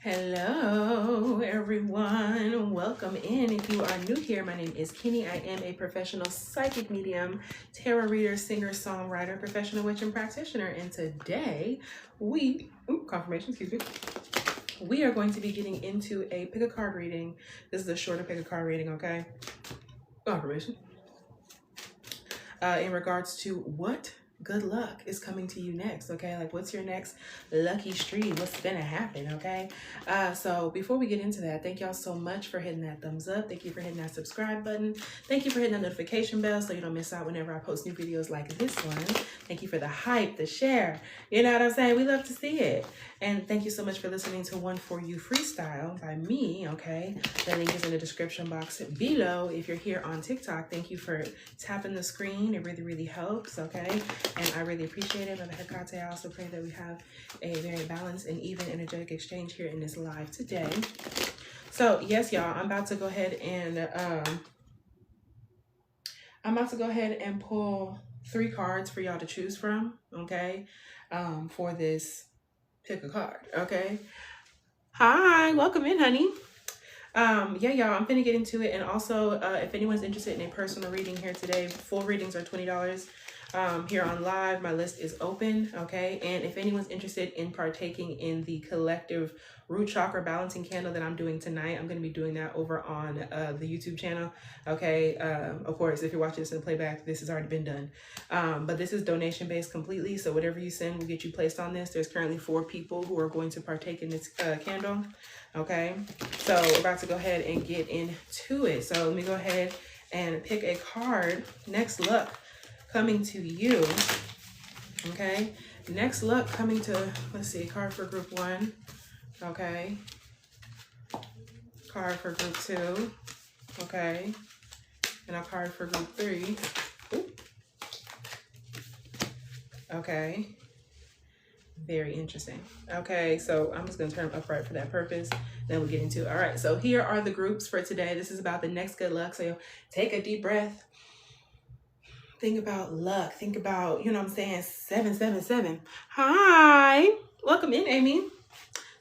Hello, everyone. Welcome in. If you are new here, my name is Kinny. I am a professional psychic medium, tarot reader, singer, songwriter, professional witch, and practitioner. And today we are going to be getting into a pick a card reading. This is a shorter pick a card reading, okay? Confirmation. In regards to what good luck is coming to you next, okay? Like, what's your next lucky streak? What's gonna happen, okay? So before we get into that, thank y'all so much for hitting that thumbs up. Thank you for hitting that subscribe button. Thank you for hitting that notification bell so you don't miss out whenever I post new videos like this one. Thank you for the hype, the share. You know what I'm saying? We love to see it. And thank you so much for listening to One For You Freestyle by me, okay? The link is in the description box below. If you're here on TikTok, thank you for tapping the screen. It really, really helps, okay? And I really appreciate it. I also pray that we have a very balanced and even energetic exchange here in this live today. So yes, y'all, I'm about to go ahead and pull 3 cards for y'all to choose from, okay? For this pick a card, okay? Hi, welcome in, honey. Yeah, y'all, I'm finna get into it. And also, if anyone's interested in a personal reading here today, full readings are $20. Here on live, my list is open, okay? And if anyone's interested in partaking in the collective root chakra balancing candle that I'm doing tonight, I'm going to be doing that over on the YouTube channel, okay? Of course, if you're watching this in playback, this has already been done. But this is donation based completely, so whatever you send will get you placed on this. There's currently 4 people who are going to partake in this candle, okay? So we're about to go ahead and get into it. So let me go ahead and pick a card. Next luck coming to you, okay? Next luck coming to, let's see, card for group 1, okay? Card for group 2, okay? And a card for group 3. Ooh. Okay. Very interesting. Okay, so I'm just gonna turn them upright for that purpose. Then we'll get into it. All right, so here are the groups for today. This is about the next good luck. So take a deep breath. Think about luck. Think about, you know what I'm saying, 777. Hi. Welcome in, Amy.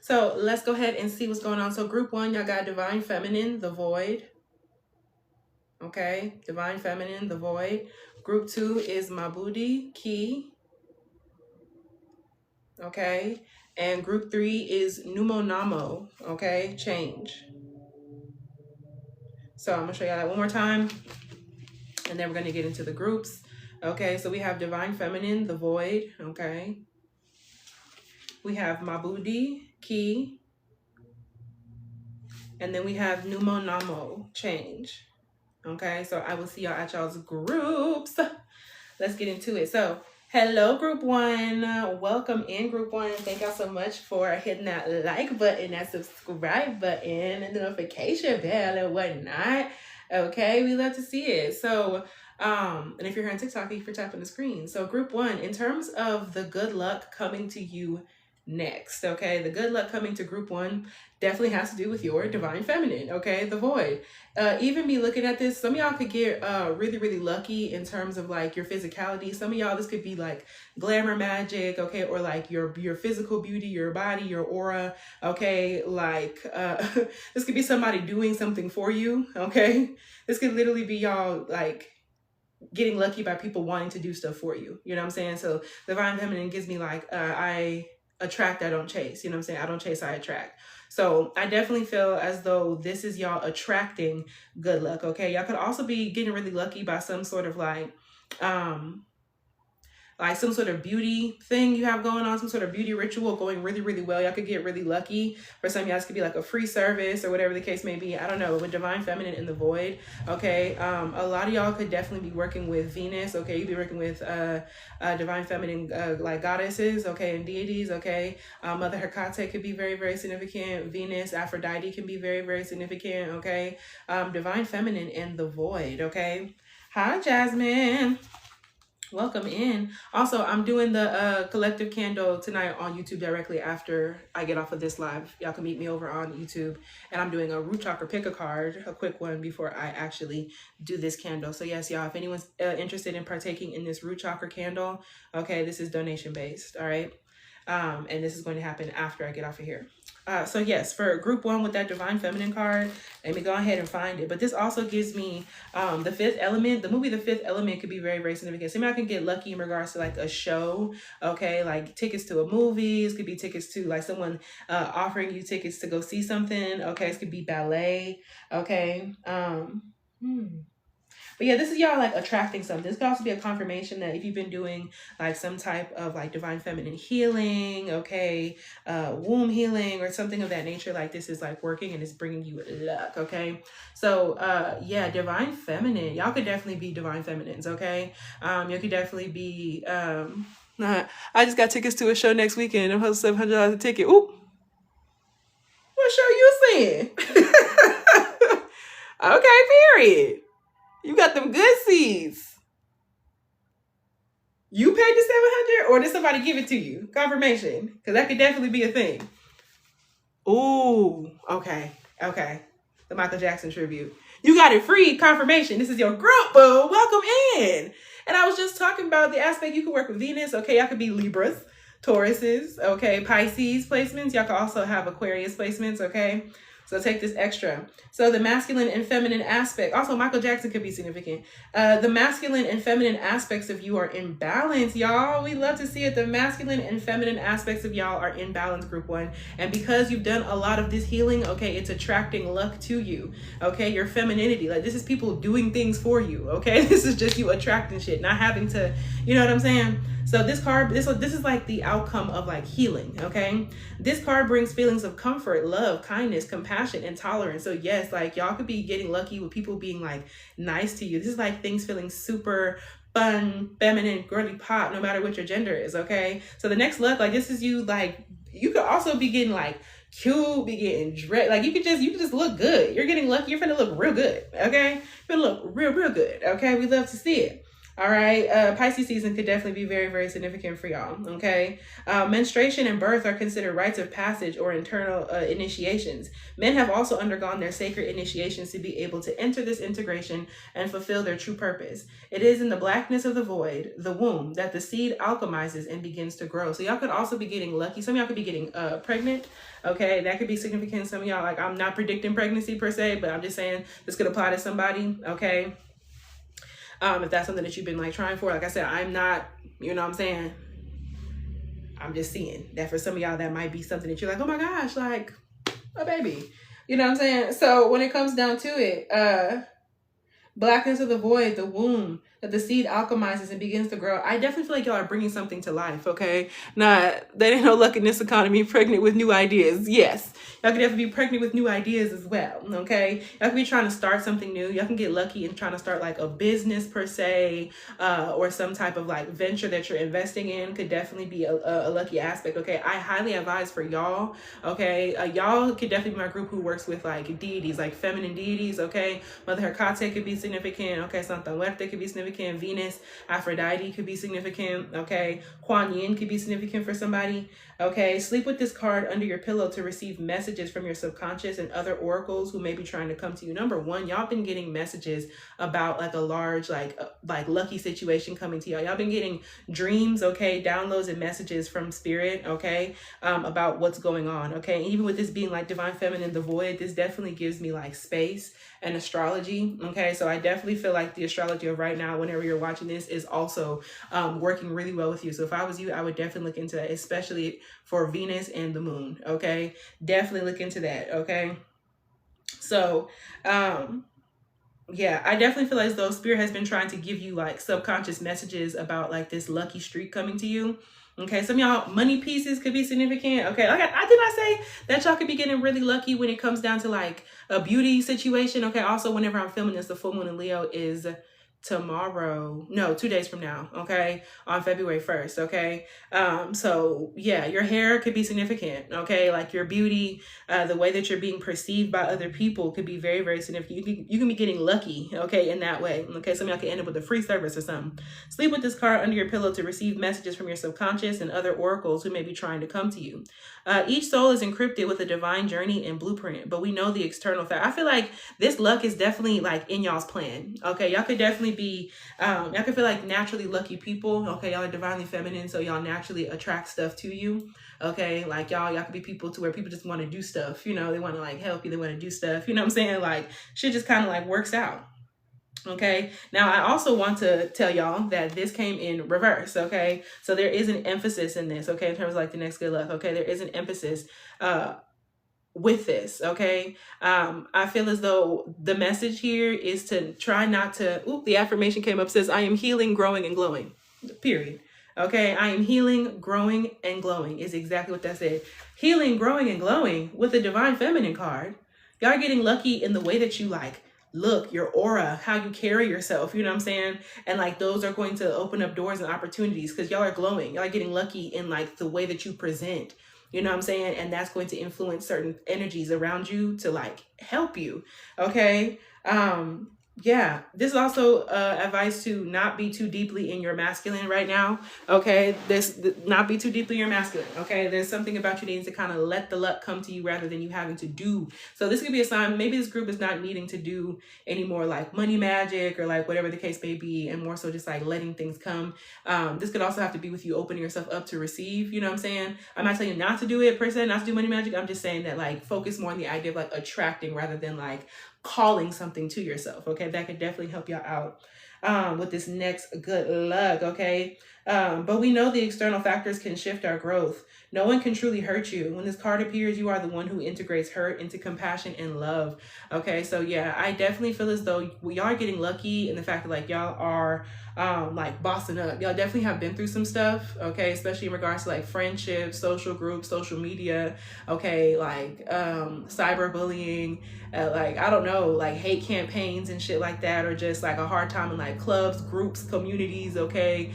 So let's go ahead and see what's going on. So group 1, y'all got Divine Feminine, the Void. Okay, Divine Feminine, the Void. Group 2 is Mabudi, Key. Okay, and group 3 is Numonamo. Okay, Change. So I'm gonna show y'all that one more time, and then we're going to get into the groups. Okay, so we have Divine Feminine, the Void, okay? We have Mabudi, Key. And then we have Numonamo, Change. Okay, so I will see y'all at y'all's groups. Let's get into it. So, hello, group 1. Welcome in, group 1. Thank y'all so much for hitting that like button, that subscribe button, and the notification bell and whatnot. Okay, we love to see it. So, and if you're here on TikTok, thank you for tapping the screen. So group 1, in terms of the good luck coming to you next, okay, the good luck coming to group 1 definitely has to do with your Divine Feminine, okay, the Void. Even me looking at this, some of y'all could get really, really lucky in terms of like your physicality. Some of y'all, this could be like glamour magic, okay, or like your physical beauty, your body, your aura, okay, like this could be somebody doing something for you, okay. This could literally be y'all like getting lucky by people wanting to do stuff for you. You know what I'm saying? So Divine Feminine gives me like, I attract, I don't chase. You know what I'm saying? I don't chase, I attract. So I definitely feel as though this is y'all attracting good luck. Okay. Y'all could also be getting really lucky by some sort of like some sort of beauty thing you have going on, some sort of beauty ritual going really, really well. Y'all could get really lucky. For some of y'all, this could be like a free service or whatever the case may be. I don't know. With Divine Feminine in the Void, okay, a lot of y'all could definitely be working with Venus, okay? You'd be working with Divine Feminine like goddesses, okay, and deities, okay? Mother Hecate could be very, very significant. Venus, Aphrodite can be very, very significant, okay? Divine Feminine in the Void, okay? Hi, Jasmine. Welcome in. Also, I'm doing the collective candle tonight on YouTube directly after I get off of this live. Y'all can meet me over on YouTube. And I'm doing a root chakra pick a card, a quick one before I actually do this candle. So yes, y'all, if anyone's interested in partaking in this root chakra candle, okay, this is donation based, all right? And this is going to happen after I get off of here. So yes, for group one with that divine feminine card, let me go ahead and find it. But this also gives me the fifth element. The movie The Fifth Element could be very, very significant. So maybe I can get lucky in regards to like a show, okay, like tickets to a movie. It could be tickets to like someone offering you tickets to go see something. Okay, it could be ballet. Okay. But yeah, this is y'all like attracting something. This could also be a confirmation that if you've been doing like some type of like divine feminine healing, okay, womb healing or something of that nature, like this is like working and it's bringing you luck, okay? So yeah, divine feminine. Y'all could definitely be divine feminines, okay? You could definitely be I just got tickets to a show next weekend. I'm hosting $700 a ticket. Ooh, what show you seeing? Okay, period. You got them good seeds. You paid the $700 or did somebody give it to you? Confirmation. Because that could definitely be a thing. Ooh, okay. The Michael Jackson tribute. You got it free. Confirmation. This is your group, boo. Welcome in. And I was just talking about the aspect you can work with Venus. Okay, y'all could be Libras, Tauruses, okay, Pisces placements. Y'all could also have Aquarius placements, okay? So take this extra. So the masculine and feminine aspect, also Michael Jackson could be significant. The masculine and feminine aspects of you are in balance, y'all. We love to see it. The masculine and feminine aspects of y'all are in balance, group one. And because you've done a lot of this healing, okay, it's attracting luck to you, okay? Your femininity, like this is people doing things for you, okay? This is just you attracting shit, not having to, you know what I'm saying? So this card, this is like the outcome of like healing, okay? This card brings feelings of comfort, love, kindness, compassion, and tolerance. So yes, like y'all could be getting lucky with people being like nice to you. This is like things feeling super fun, feminine, girly pop, no matter what your gender is, okay? So the next luck, like this is you, like you could also be getting like cute, be getting dressed, like you could just look good. You're getting lucky, you're finna look real good, okay? You're finna look real good, okay? We love to see it. All right, Pisces season could definitely be very, very significant for y'all, okay? Menstruation and birth are considered rites of passage or internal initiations. Men have also undergone their sacred initiations to be able to enter this integration and fulfill their true purpose. It is in the blackness of the void, the womb, that the seed alchemizes and begins to grow. So y'all could also be getting lucky. Some of y'all could be getting pregnant, okay? That could be significant. Some of y'all, like I'm not predicting pregnancy per se, but I'm just saying this could apply to somebody, okay? If that's something that you've been like trying for, like I said, I'm not, you know what I'm saying? I'm just seeing that for some of y'all, that might be something that you're like, oh my gosh, like a baby, you know what I'm saying? So when it comes down to it, blackness of the void, the womb, that the seed alchemizes and begins to grow. I definitely feel like y'all are bringing something to life, okay? Nah, that ain't no luck in this economy, pregnant with new ideas. Yes, y'all can definitely be pregnant with new ideas as well, okay? Y'all can be trying to start something new. Y'all can get lucky and trying to start like a business per se, or some type of like venture that you're investing in could definitely be a lucky aspect, okay? I highly advise for y'all, okay? Y'all could definitely be my group who works with like deities, like feminine deities, okay? Mother Hecate could be significant, okay? Santa Muerte could be significant. Venus, Aphrodite could be significant, okay? Kuan Yin could be significant for somebody, okay? Sleep with this card under your pillow to receive messages from your subconscious and other oracles who may be trying to come to you. Number one, y'all been getting messages about like a large, like lucky situation coming to y'all. Y'all been getting dreams, okay? Downloads and messages from spirit, okay? About what's going on, okay? And even with this being like divine feminine, the void, this definitely gives me like space and astrology, okay? So I definitely feel like the astrology of right now, whenever you're watching this, is also working really well with you. So if I was you, I would definitely look into that, especially for Venus and the moon, okay? Definitely look into that, okay? So yeah, I definitely feel as though spirit has been trying to give you like subconscious messages about like this lucky streak coming to you. Okay, some of y'all money pieces could be significant. Okay, like I did not say that y'all could be getting really lucky when it comes down to like a beauty situation. Okay, also whenever I'm filming this, the full moon in Leo is tomorrow, no, 2 days from now, okay, on February 1st, okay? So yeah, your hair could be significant, okay? Like your beauty, the way that you're being perceived by other people could be very, very significant. You can be getting lucky, okay, in that way, okay? Some of y'all can end up with a free service or something. Sleep with this card under your pillow to receive messages from your subconscious and other oracles who may be trying to come to you. Each soul is encrypted with a divine journey and blueprint, but we know the external fact. I feel like this luck is definitely like in y'all's plan, okay? Y'all could definitely could be, y'all can feel like naturally lucky people. Okay, y'all are divinely feminine, so y'all naturally attract stuff to you. Okay, like y'all could be people to where people just want to do stuff. You know, they want to like help you. They want to do stuff. You know what I'm saying? Like shit just kind of like works out. Okay, now I also want to tell y'all that this came in reverse. Okay, so there is an emphasis in this. Okay, in terms of like the next good luck. Okay, there is an emphasis with this. Okay, I feel as though the message here is to try not to. The affirmation came up, says I am healing, growing, and glowing. Period. Okay, I am healing, growing, and glowing is exactly what that said. Healing, growing, and glowing with the divine feminine card. Y'all are getting lucky in the way that you like look, your aura, how you carry yourself, you know what I'm saying? And like those are going to open up doors and opportunities because y'all are glowing. Y'all are getting lucky in like the way that you present, you know what I'm saying? And that's going to influence certain energies around you to like help you. Okay. Yeah, this is also advice to not be too deeply in your masculine right now. Okay, not be too deeply in your masculine. Okay, there's something about you needing to kind of let the luck come to you rather than you having to do. So this could be a sign. Maybe this group is not needing to do any more like money magic or like whatever the case may be, and more so just like letting things come. This could also have to be with you opening yourself up to receive. You know what I'm saying? I'm not telling you not to do it per se, not to do money magic. I'm just saying that like focus more on the idea of like attracting rather than like calling something to yourself. Okay, that could definitely help y'all out with this next good luck. Okay, but we know the external factors can shift our growth. No one can truly hurt you. When this card appears, you are the one who integrates hurt into compassion and love. Okay, so yeah, I definitely feel as though y'all are getting lucky in the fact that like y'all are like bossing up. Y'all definitely have been through some stuff, okay, especially in regards to like friendships, social groups, social media, okay, like cyberbullying, like I don't know, like hate campaigns and shit like that, or just like a hard time in like clubs, groups, communities, okay,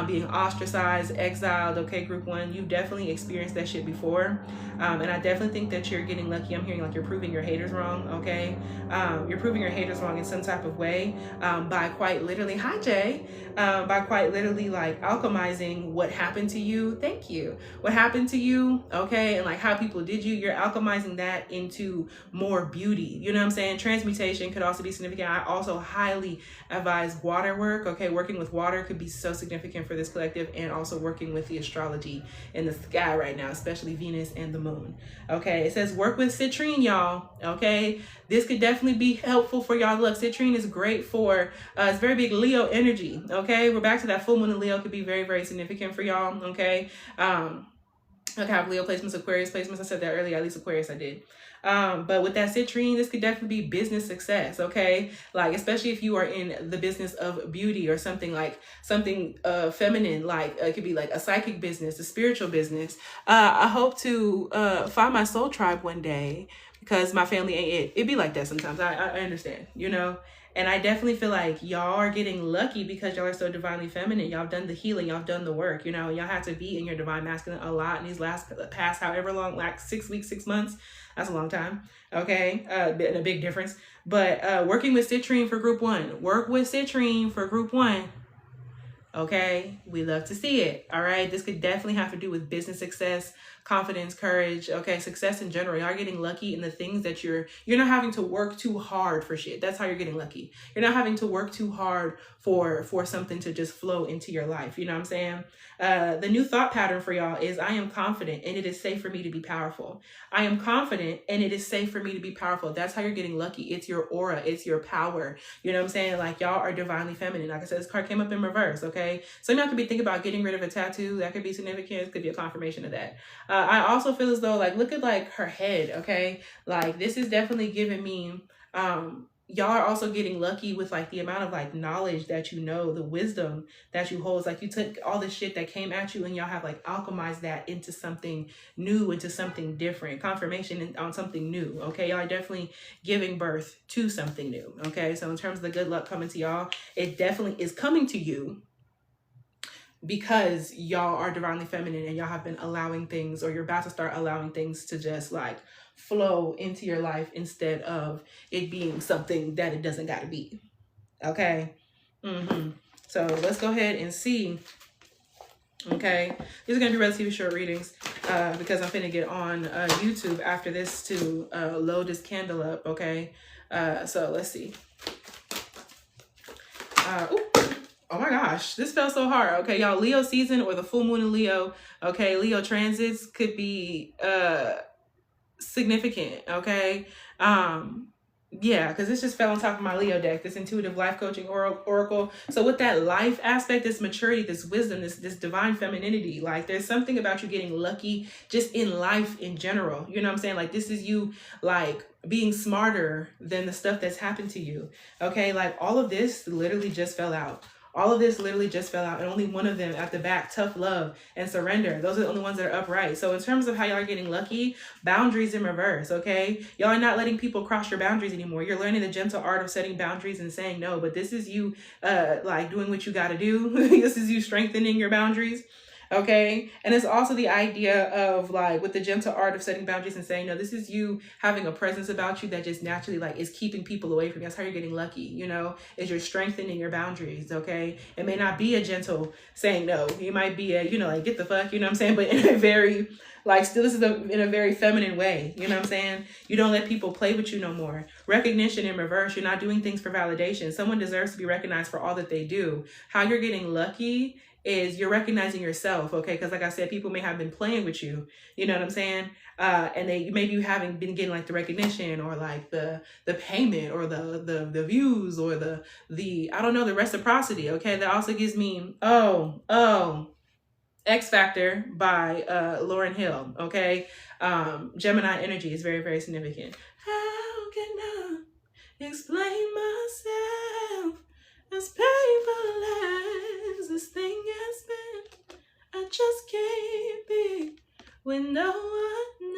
being ostracized, exiled. Okay, group one, you've definitely experienced that shit before, and I definitely think that you're getting lucky. I'm hearing like you're proving your haters wrong. Okay, you're proving your haters wrong in some type of way by quite literally, hi Jay, by quite literally like alchemizing what happened to you. Thank you. What happened to you, okay, and like how people did you. You're alchemizing that into more beauty. You know what I'm saying? Transmutation could also be significant. I also highly advise water work. Okay, working with water could be so significant for this collective, and also working with the astrology in the sky right now, especially Venus and the moon. Okay, it says work with citrine, y'all. Okay, this could definitely be helpful for y'all. Look, citrine is great for it's very big Leo energy. Okay, we're back to that full moon in Leo, could be very, very significant for y'all. Okay, I have Leo placements, Aquarius placements. I said that earlier, at least Aquarius I did. But with that citrine, this could definitely be business success. Okay, like especially if you are in the business of beauty or something like something feminine, like it could be like a psychic business, a spiritual business. I hope to find my soul tribe one day, because my family ain't it. It be like that sometimes. I understand, you know. And I definitely feel like y'all are getting lucky because y'all are so divinely feminine. Y'all have done the healing. Y'all have done the work. You know, y'all have to be in your divine masculine a lot in these past however long, like 6 weeks, 6 months. That's a long time. Okay. A big difference. But working with citrine for group one. Work with citrine for group one. Okay. We love to see it. All right. This could definitely have to do with business success, confidence, courage, okay, success in general. Y'all getting lucky in the things that you're not having to work too hard for shit. That's how you're getting lucky. You're not having to work too hard for something to just flow into your life. You know what I'm saying? The new thought pattern for y'all is I am confident and it is safe for me to be powerful. I am confident and it is safe for me to be powerful. That's how you're getting lucky. It's your aura. It's your power. You know what I'm saying? Like y'all are divinely feminine. Like I said, this card came up in reverse. Okay. So you have to be thinking about getting rid of a tattoo. That could be significant. It could be a confirmation of that. I also feel as though like, look at like her head. Okay. Like this is definitely giving me, y'all are also getting lucky with like the amount of like knowledge that you know, the wisdom that you hold. It's like you took all the shit that came at you and y'all have like alchemized that into something new, into something different, confirmation on something new. Okay, y'all are definitely giving birth to something new. Okay, so in terms of the good luck coming to y'all, it definitely is coming to you because y'all are divinely feminine and y'all have been allowing things, or you're about to start allowing things to just like flow into your life instead of it being something that it doesn't got to be. Okay. So let's go ahead and see. Okay, these are gonna be relatively short readings because I'm finna get on YouTube after this to load this candle up. Okay, so let's see. Oh my gosh, this felt so hard. Okay, y'all, Leo season or the full moon in Leo. Okay, Leo transits could be significant. Okay, yeah, because this just fell on top of my Leo deck, this intuitive life coaching oracle. So with that life aspect, this maturity, this wisdom, this divine femininity, like there's something about you getting lucky just in life in general. You know what I'm saying? Like this is you like being smarter than the stuff that's happened to you. Okay, like all of this literally just fell out. All of this literally just fell out, and only one of them at the back, tough love and surrender. Those are the only ones that are upright. So in terms of how y'all are getting lucky, boundaries in reverse, okay? Y'all are not letting people cross your boundaries anymore. You're learning the gentle art of setting boundaries and saying no, but this is you like doing what you got to do. This is you strengthening your boundaries. Okay. And it's also the idea of like with the gentle art of setting boundaries and saying no, this is you having a presence about you that just naturally like is keeping people away from you. That's how you're getting lucky, you know, is you're strengthening your boundaries. Okay. It may not be a gentle saying no. You might be a, you know, like get the fuck, you know what I'm saying? But in a very like still this is in a very feminine way. You know what I'm saying? You don't let people play with you no more. Recognition in reverse. You're not doing things for validation. Someone deserves to be recognized for all that they do. How you're getting lucky is you're recognizing yourself, okay? Because like I said, people may have been playing with you, you know what I'm saying? And they maybe you haven't been getting like the recognition or like the payment or the views or the I don't know, the reciprocity, okay? That also gives me X Factor by Lauryn Hill, okay? Gemini energy is very, very significant. How can I explain myself? As painful as this thing has been, I just can't be with no one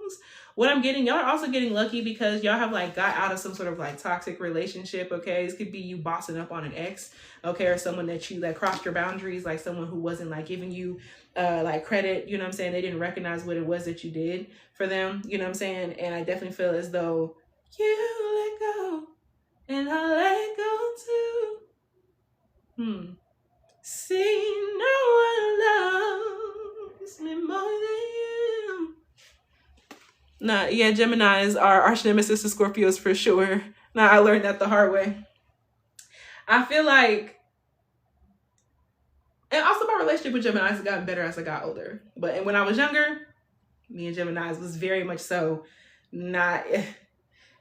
else. What I'm getting, y'all are also getting lucky because y'all have like got out of some sort of like toxic relationship, okay? This could be you bossing up on an ex, okay? Or someone that you like crossed your boundaries, like someone who wasn't like giving you like credit, you know what I'm saying? They didn't recognize what it was that you did for them, you know what I'm saying? And I definitely feel as though you let go. And I let go too. See, no one loves me more than you. Nah, yeah, Geminis are arch nemesis to Scorpios for sure. Nah, I learned that the hard way. I feel like, and also my relationship with Geminis has gotten better as I got older. But when I was younger, me and Geminis was very much so not.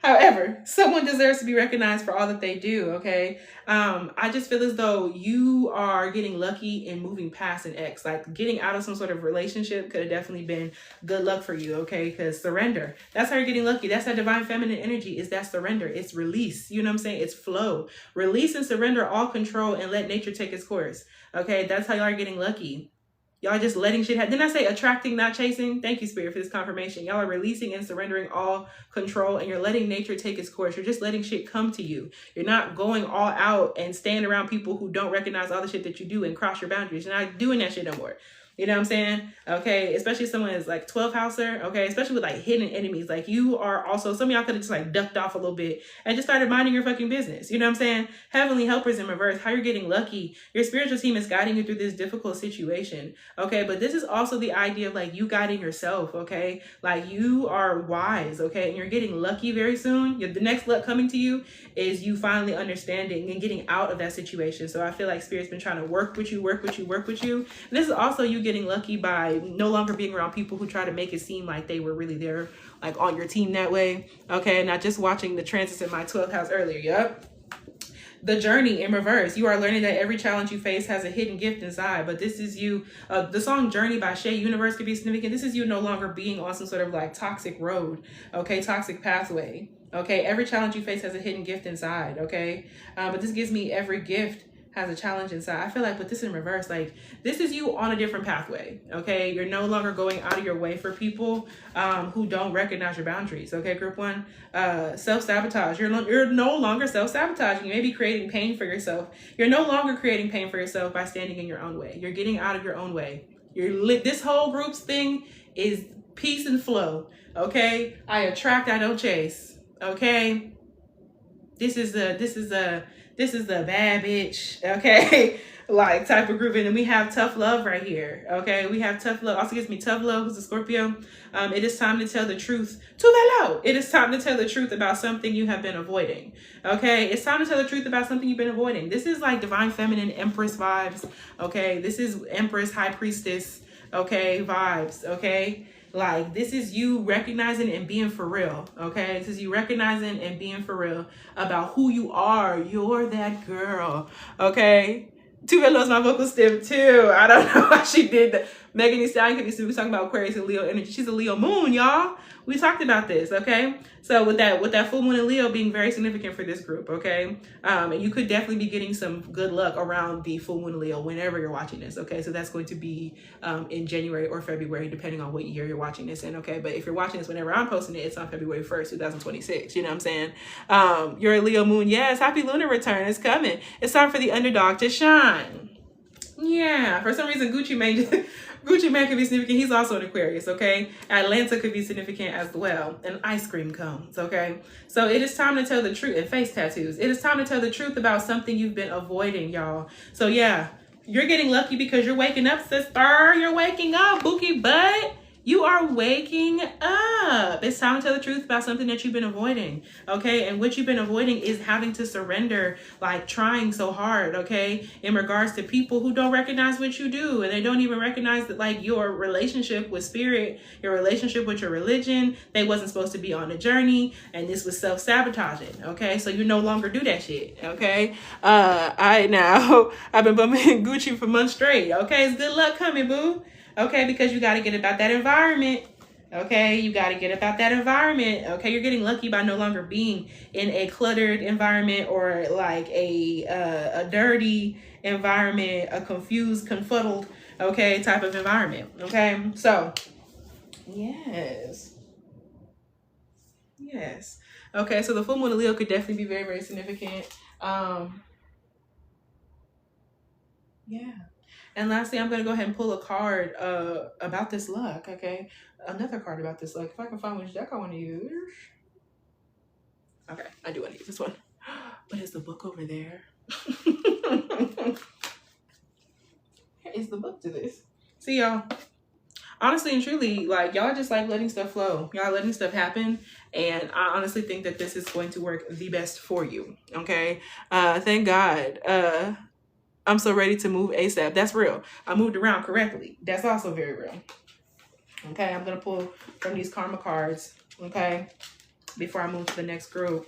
However, someone deserves to be recognized for all that they do, okay? I just feel as though you are getting lucky in moving past an ex. Like getting out of some sort of relationship could have definitely been good luck for you, okay? Because surrender. That's how you're getting lucky. That's that divine feminine energy, is that surrender. It's release. You know what I'm saying? It's flow. Release and surrender all control and let nature take its course, okay? That's how y'all are getting lucky. Y'all just letting shit happen. Didn't I say attracting, not chasing? Thank you, Spirit, for this confirmation. Y'all are releasing and surrendering all control, and you're letting nature take its course. You're just letting shit come to you. You're not going all out and staying around people who don't recognize all the shit that you do and cross your boundaries. You're not doing that shit no more. You know what I'm saying? Okay, especially someone is like 12th houser, okay, especially with like hidden enemies. Like you are also, some of y'all could have just like ducked off a little bit and just started minding your fucking business. You know what I'm saying? Heavenly helpers in reverse, how you're getting lucky. Your spiritual team is guiding you through this difficult situation, okay? But this is also the idea of like you guiding yourself, okay? Like you are wise, okay? And you're getting lucky very soon. The next luck coming to you is you finally understanding and getting out of that situation. So I feel like Spirit's been trying to work with you. And this is also you getting lucky by no longer being around people who try to make it seem like they were really there, like on your team that way, okay? Not just watching the transits in my 12th house earlier. Yep. The journey in reverse. You are learning that every challenge you face has a hidden gift inside, but this is you. The song Journey by Shay Universe could be significant. This is you no longer being on some sort of like toxic road, okay? Toxic pathway, okay? Every challenge you face has a hidden gift inside, okay? But this gives me every gift has a challenge inside. I feel like with this in reverse, like this is you on a different pathway, okay? You're no longer going out of your way for people who don't recognize your boundaries, okay? Group one, self-sabotage. You're no longer self-sabotaging. You may be creating pain for yourself. You're no longer creating pain for yourself by standing in your own way. You're getting out of your own way. This whole groups thing is peace and flow, okay? I attract, I don't chase, okay? This is the bad bitch, okay? like type of group. And then we have tough love right here. Okay, we have tough love. Also gives me tough love, who's a Scorpio. It is time to tell the truth to hello. It is time to tell the truth about something you have been avoiding. Okay, it's time to tell the truth about something you've been avoiding. This is like divine feminine empress vibes. Okay, this is empress, high priestess, okay, vibes. Okay, like this is you recognizing and being for real. Okay, this is you recognizing and being for real about who you are. You're that girl. Okay, Tuva loves my vocal stem too. I don't know why she did that. Megan Thee Stallion could be talking about Aquarius and Leo energy. She's a Leo moon, y'all. We talked about this, okay? So with that full moon in Leo being very significant for this group, okay? And you could definitely be getting some good luck around the full moon in Leo whenever you're watching this, okay? So that's going to be in January or February, depending on what year you're watching this in, okay? But if you're watching this whenever I'm posting it, it's on February 1st, 2026. You know what I'm saying? You're a Leo moon. Yes, happy lunar return. It's coming. It's time for the underdog to shine. Yeah, for some reason, Gucci Mane could be significant. He's also an Aquarius, okay? Atlanta could be significant as well. And ice cream cones, okay? So it is time to tell the truth. And face tattoos. It is time to tell the truth about something you've been avoiding, y'all. So yeah, you're getting lucky because you're waking up, sister. You're waking up, bookie butt. You are waking up. It's time to tell the truth about something that you've been avoiding, okay? And what you've been avoiding is having to surrender, like trying so hard, okay? In regards to people who don't recognize what you do, and they don't even recognize that, like, your relationship with spirit, your relationship with your religion, they wasn't supposed to be on a journey, and this was self-sabotaging, okay? So you no longer do that shit, okay? I've been bumming Gucci for months straight, okay? It's good luck coming, boo. Okay, because you got to get about that environment. Okay, you got to get about that environment. Okay, you're getting lucky by no longer being in a cluttered environment or like a dirty environment, a confused, confuddled, okay, type of environment. Okay, so yes. Okay, so the full moon of Leo could definitely be very, very significant. Yeah. And lastly, I'm going to go ahead and pull a card about this luck, okay? Another card about this luck. If I can find which deck I want to use. Okay, I do want to use this one. But is the book over there? Is the book to this? See, y'all. Honestly and truly, like, y'all just like letting stuff flow. Y'all letting stuff happen. And I honestly think that this is going to work the best for you, okay? Thank God. I'm so ready to move ASAP. That's real. I moved around correctly. That's also very real. Okay, I'm going to pull from these karma cards, okay, before I move to the next group.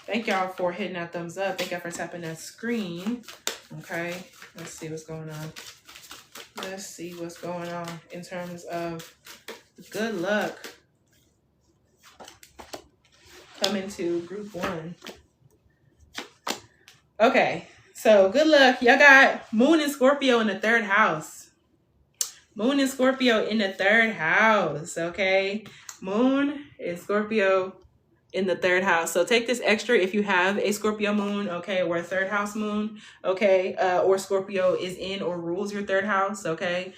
Thank y'all for hitting that thumbs up. Thank y'all for tapping that screen. Okay, let's see what's going on. Let's see what's going on in terms of good luck coming to group 1. Okay. So good luck. Y'all got Moon and Scorpio in the 3rd house. Moon and Scorpio in the 3rd house. Okay. Moon and Scorpio in the 3rd house. So take this extra if you have a Scorpio moon, okay, or a 3rd house moon, okay, or Scorpio is in or rules your 3rd house, okay.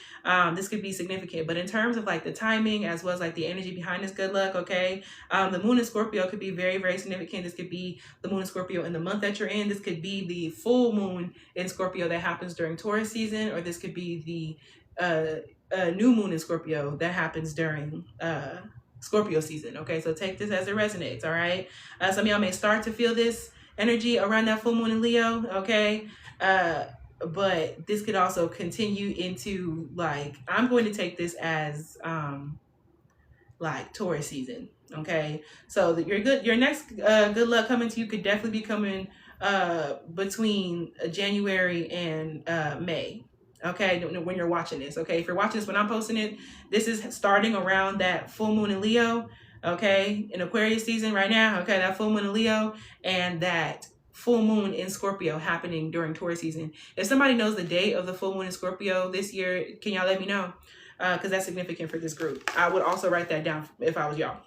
This could be significant, but in terms of like the timing as well as like the energy behind this good luck, okay, the moon in Scorpio could be very, very significant. This could be the moon in Scorpio in the month that you're in. This could be the full moon in Scorpio that happens during Taurus season, or this could be the new moon in Scorpio that happens during Scorpio season. Okay, so take this as it resonates. All right, some of y'all may start to feel this energy around that full moon in Leo. Okay, but this could also continue into, like, I'm going to take this as like Taurus season. Okay, so your next good luck coming to you could definitely be coming between January and May. Okay, when you're watching this, okay, if you're watching this when I'm posting it, this is starting around that full moon in Leo, okay, in Aquarius season right now, okay, that full moon in Leo and that full moon in Scorpio happening during Taurus season. If somebody knows the date of the full moon in Scorpio this year, can y'all let me know? Because that's significant for this group. I would also write that down if I was y'all.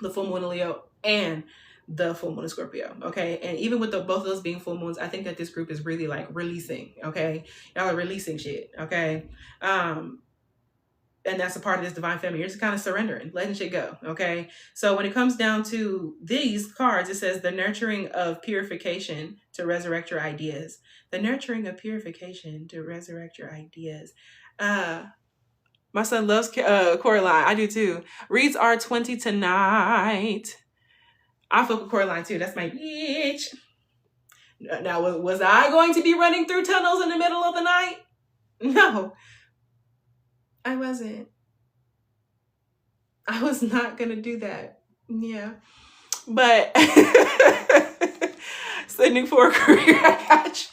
The full moon in Leo and the full moon in Scorpio, okay? And even with both of those being full moons, I think that this group is really like releasing, okay? Y'all are releasing shit, okay? And that's a part of this divine feminine. You're just kind of surrendering, letting shit go. Okay. So when it comes down to these cards, it says the nurturing of purification to resurrect your ideas. The nurturing of purification to resurrect your ideas. My son loves Coraline. I do too. Reads R20 tonight. I fuck with Coraline too. That's my bitch. Now, was I going to be running through tunnels in the middle of the night? No, I wasn't. I was not going to do that. Yeah. But sending for a career, I got you.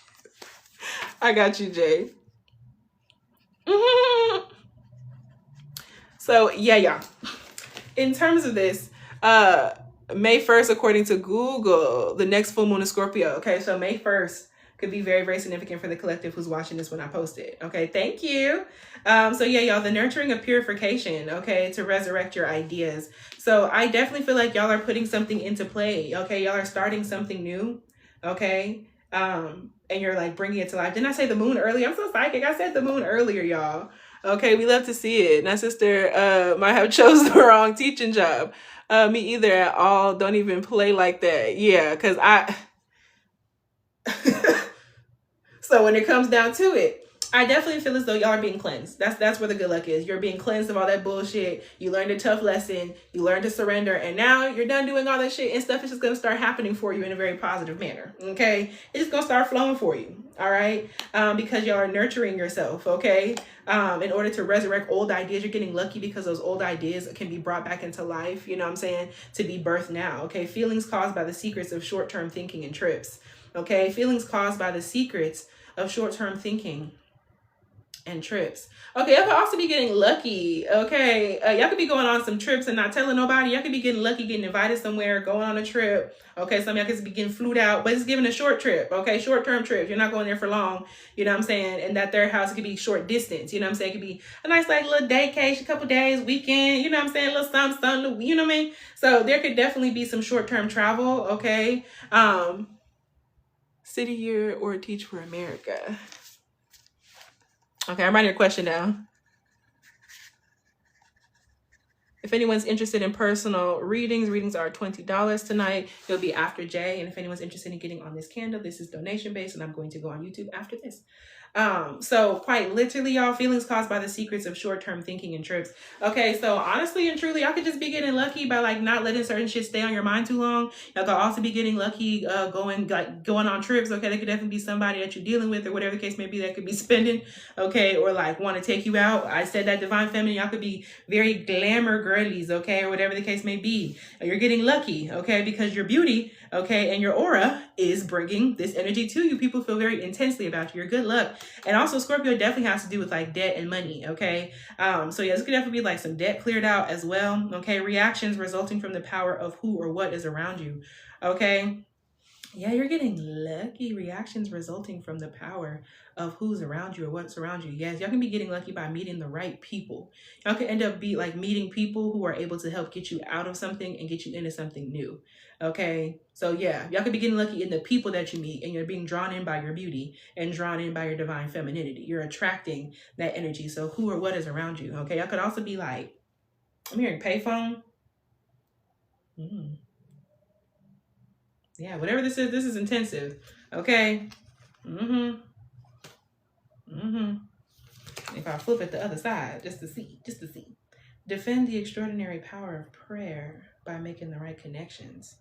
I got you, Jay. So, yeah, y'all. In terms of this, May 1st, according to Google, the next full moon is Scorpio. Okay, so May 1st could be very, very significant for the collective who's watching this when I post it. Okay, thank you. So yeah, y'all, the nurturing of purification, okay, to resurrect your ideas. So I definitely feel like y'all are putting something into play. Okay, y'all are starting something new. Okay, and you're like bringing it to life. Didn't I say the moon earlier? I'm so psychic. I said the moon earlier, y'all. Okay, we love to see it. My sister might have chose the wrong teaching job. Me either at all. Don't even play like that. Yeah, because so when it comes down to it, I definitely feel as though y'all are being cleansed. That's where the good luck is. You're being cleansed of all that bullshit. You learned a tough lesson. You learned to surrender. And now you're done doing all that shit, and stuff is just going to start happening for you in a very positive manner. Okay? It's just going to start flowing for you. All right? Because y'all are nurturing yourself. Okay? In order to resurrect old ideas, you're getting lucky because those old ideas can be brought back into life. You know what I'm saying? To be birthed now. Okay? Feelings caused by the secrets of short-term thinking and trips. Okay? Feelings caused by the secrets of short-term thinking and trips. Okay, y'all could also be getting lucky. Okay, y'all could be going on some trips and not telling nobody. Y'all could be getting lucky, getting invited somewhere, going on a trip. Okay, some of y'all could be getting flued out, but it's giving a short trip. Okay, short-term trip. You're not going there for long. You know what I'm saying? And that third house could be short distance. You know what I'm saying? It could be a nice like little daycation, a couple days, weekend. You know what I'm saying? A little something. You know what I mean? So there could definitely be some short-term travel. Okay. City year or teach for America. Okay, I'm writing your question down. If anyone's interested in personal readings are $20 tonight. It'll be after Jay. And if anyone's interested in getting on this candle, this is donation based, and I'm going to go on YouTube after this. So quite literally, y'all, feelings caused by the secrets of short-term thinking and trips. Okay, so honestly and truly, y'all could just be getting lucky by like not letting certain shit stay on your mind too long. Y'all could also be getting lucky going on trips. Okay, there could definitely be somebody that you're dealing with or whatever the case may be that could be spending. Okay, or like want to take you out. I said that divine feminine, y'all could be very glamour girlies. Okay, or whatever the case may be. You're getting lucky. Okay, because your beauty, okay, and your aura is bringing this energy to you. People feel very intensely about you. Your good luck. And also Scorpio definitely has to do with like debt and money. Okay. So yeah, this could definitely be like some debt cleared out as well. Okay. Reactions resulting from the power of who or what is around you. Okay. Yeah, you're getting lucky. Reactions resulting from the power of who's around you or what's around you. Yes, y'all can be getting lucky by meeting the right people. Y'all can end up be like meeting people who are able to help get you out of something and get you into something new. Okay, so yeah, y'all could be getting lucky in the people that you meet, and you're being drawn in by your beauty and drawn in by your divine femininity. You're attracting that energy. So who or what is around you? Okay, y'all could also be like, I'm hearing payphone. Yeah, whatever this is intensive. Okay. If I flip it the other side, just to see. Defend the extraordinary power of prayer by making the right connections.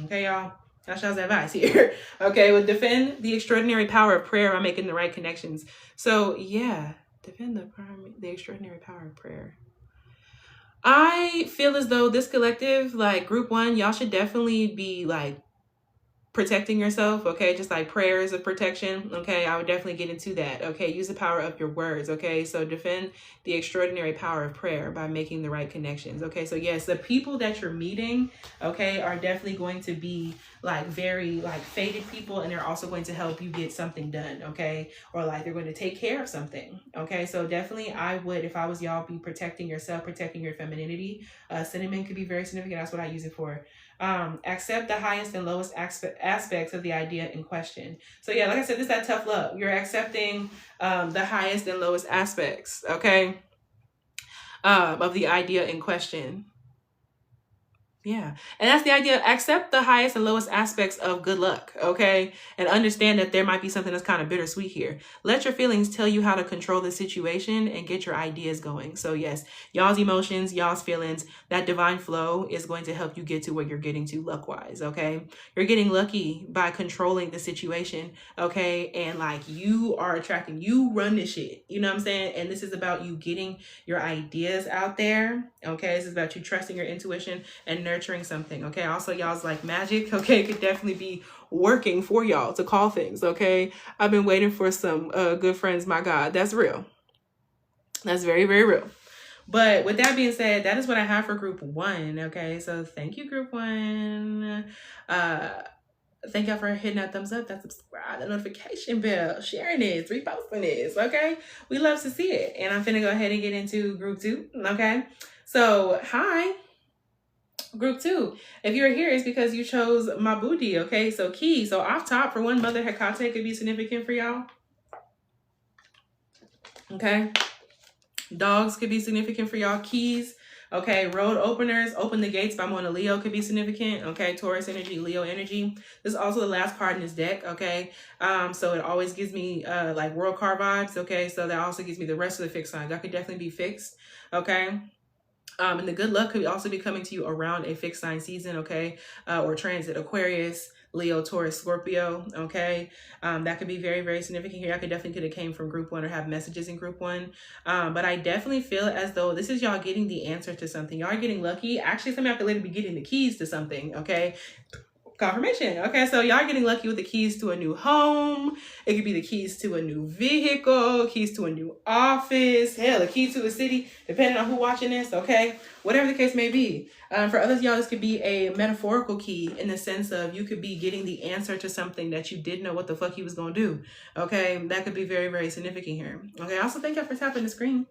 Okay, y'all. That's y'all's advice here. Okay, well, defend the extraordinary power of prayer by making the right connections. So yeah, defend the extraordinary power of prayer. I feel as though this collective, like group 1, y'all should definitely be like protecting yourself. Okay, just like prayers of protection. Okay, I would definitely get into that. Okay, use the power of your words. Okay, so defend the extraordinary power of prayer by making the right connections. Okay, so yes, the people that you're meeting, okay, are definitely going to be like very like fated people, and they're also going to help you get something done. Okay, or like they're going to take care of something. Okay, so definitely I would, if I was y'all, be protecting yourself, protecting your femininity. Cinnamon could be very significant. That's what I use it for. Accept the highest and lowest aspects of the idea in question. So yeah, like I said, this is that tough love. You're accepting the highest and lowest aspects. Okay. of the idea in question. Yeah. And that's the idea. Accept the highest and lowest aspects of good luck, okay? And understand that there might be something that's kind of bittersweet here. Let your feelings tell you how to control the situation and get your ideas going. So yes, y'all's emotions, y'all's feelings, that divine flow is going to help you get to where you're getting to luck-wise, okay? You're getting lucky by controlling the situation, okay? And like you are attracting, you run this shit, you know what I'm saying? And this is about you getting your ideas out there, okay? This is about you trusting your intuition and nurturing something, okay? Also, y'all's like magic, okay, could definitely be working for y'all to call things, okay? I've been waiting for some good friends, my God, that's real. That's very, very real. But with that being said, that is what I have for group one, okay? So thank you, group one. Thank y'all for hitting that thumbs up, that subscribe, the notification bell, sharing this, reposting this, okay? We love to see it. And I'm finna go ahead and get into group two, okay? So, hi. Group two, if you're here, it's because you chose my booty, okay? So key, so off top, for one, Mother Hecate could be significant for y'all, okay? Dogs could be significant for y'all. Keys, okay? Road openers, open the gates by Mona Leo could be significant, okay? Taurus energy, Leo energy. This is also the last card in this deck, okay? So it always gives me like world card vibes, okay? So that also gives me the rest of the fixed signs. That could definitely be fixed, okay? And the good luck could also be coming to you around a fixed sign season, okay? Or transit, Aquarius, Leo, Taurus, Scorpio, okay? That could be very, very significant here. I could have came from group one or have messages in group one. But I definitely feel as though this is y'all getting the answer to something. Y'all are getting lucky. Actually, some of y'all could later be getting the keys to something, okay? Confirmation. Okay, so y'all getting lucky with the keys to a new home. It could be the keys to a new vehicle, keys to a new office, hell, a key to a city, depending on who watching this, okay? Whatever the case may be. For others, y'all, this could be a metaphorical key in the sense of you could be getting the answer to something that you didn't know what the fuck you was gonna do, okay? That could be very, very significant here. Okay, also thank y'all for tapping the screen.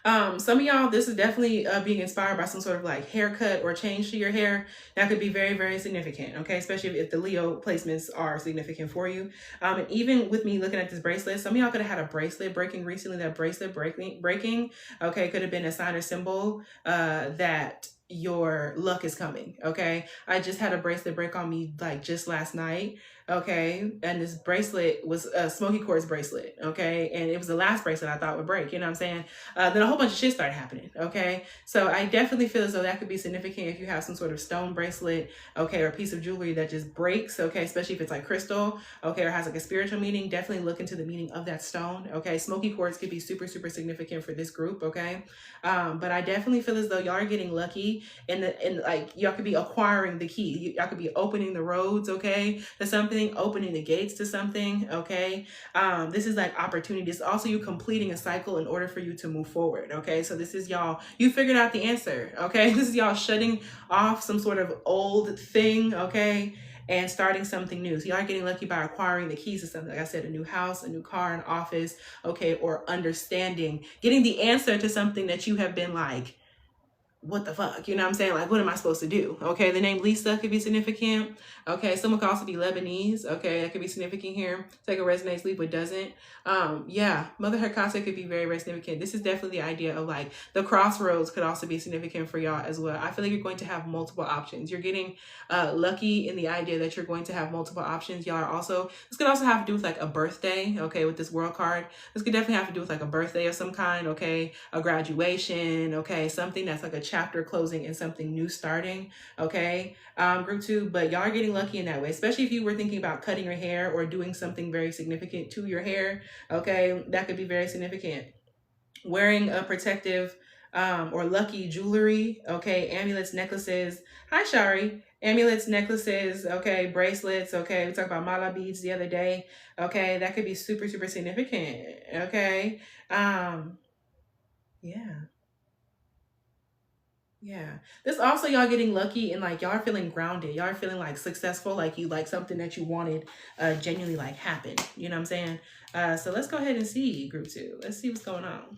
Some of y'all, this is definitely being inspired by some sort of like haircut or change to your hair. That could be very, very significant, okay? Especially if the Leo placements are significant for you. And even with me looking at this bracelet, some of y'all could have had a bracelet breaking recently. That bracelet breaking, okay, could have been a sign or symbol that your luck is coming, okay? I just had a bracelet break on me like just last night, okay? And this bracelet was a smoky quartz bracelet, okay? And it was the last bracelet I thought would break, you know what I'm saying? Then a whole bunch of shit started happening, okay? So I definitely feel as though that could be significant if you have some sort of stone bracelet, okay, or a piece of jewelry that just breaks, okay, especially if it's like crystal, okay, or has like a spiritual meaning. Definitely look into the meaning of that stone, okay? Smoky quartz could be super, super significant for this group, okay? But I definitely feel as though y'all are getting lucky and like y'all could be acquiring the key. Y'all could be opening the roads, okay, to something, opening the gates to something, okay? This is like opportunity. This is also you completing a cycle in order for you to move forward, okay? So this is y'all, you figured out the answer, okay? This is y'all shutting off some sort of old thing, okay? And starting something new. So y'all are getting lucky by acquiring the keys to something. Like I said, a new house, a new car, an office, okay? Or understanding, getting the answer to something that you have been like, what the fuck, you know what I'm saying? Like, what am I supposed to do? Okay, the name Lisa could be significant. Okay, someone could also be Lebanese. Okay, that could be significant here. Take a resonates, leave what doesn't. Yeah, Mother Hecate could be very, very significant. This is definitely the idea of like the crossroads could also be significant for y'all as well. I feel like you're going to have multiple options. You're getting lucky in the idea that you're going to have multiple options. Y'all are also, this could also have to do with like a birthday, okay, with this world card. This could definitely have to do with like a birthday of some kind, okay, a graduation, okay, something that's like a chapter closing and something new starting, okay, group two. But y'all are getting lucky in that way, especially if you were thinking about cutting your hair or doing something very significant to your hair, okay, that could be very significant. Wearing a protective or lucky jewelry, okay, amulets, necklaces. Hi, Shari. Amulets, necklaces, okay, bracelets, okay. We talked about mala beads the other day, okay. That could be super, super significant, okay. Yeah. Yeah. This also y'all getting lucky and like y'all are feeling grounded. Y'all are feeling like successful, like you like something that you wanted genuinely like happen. You know what I'm saying? So let's go ahead and see group two. Let's see what's going on.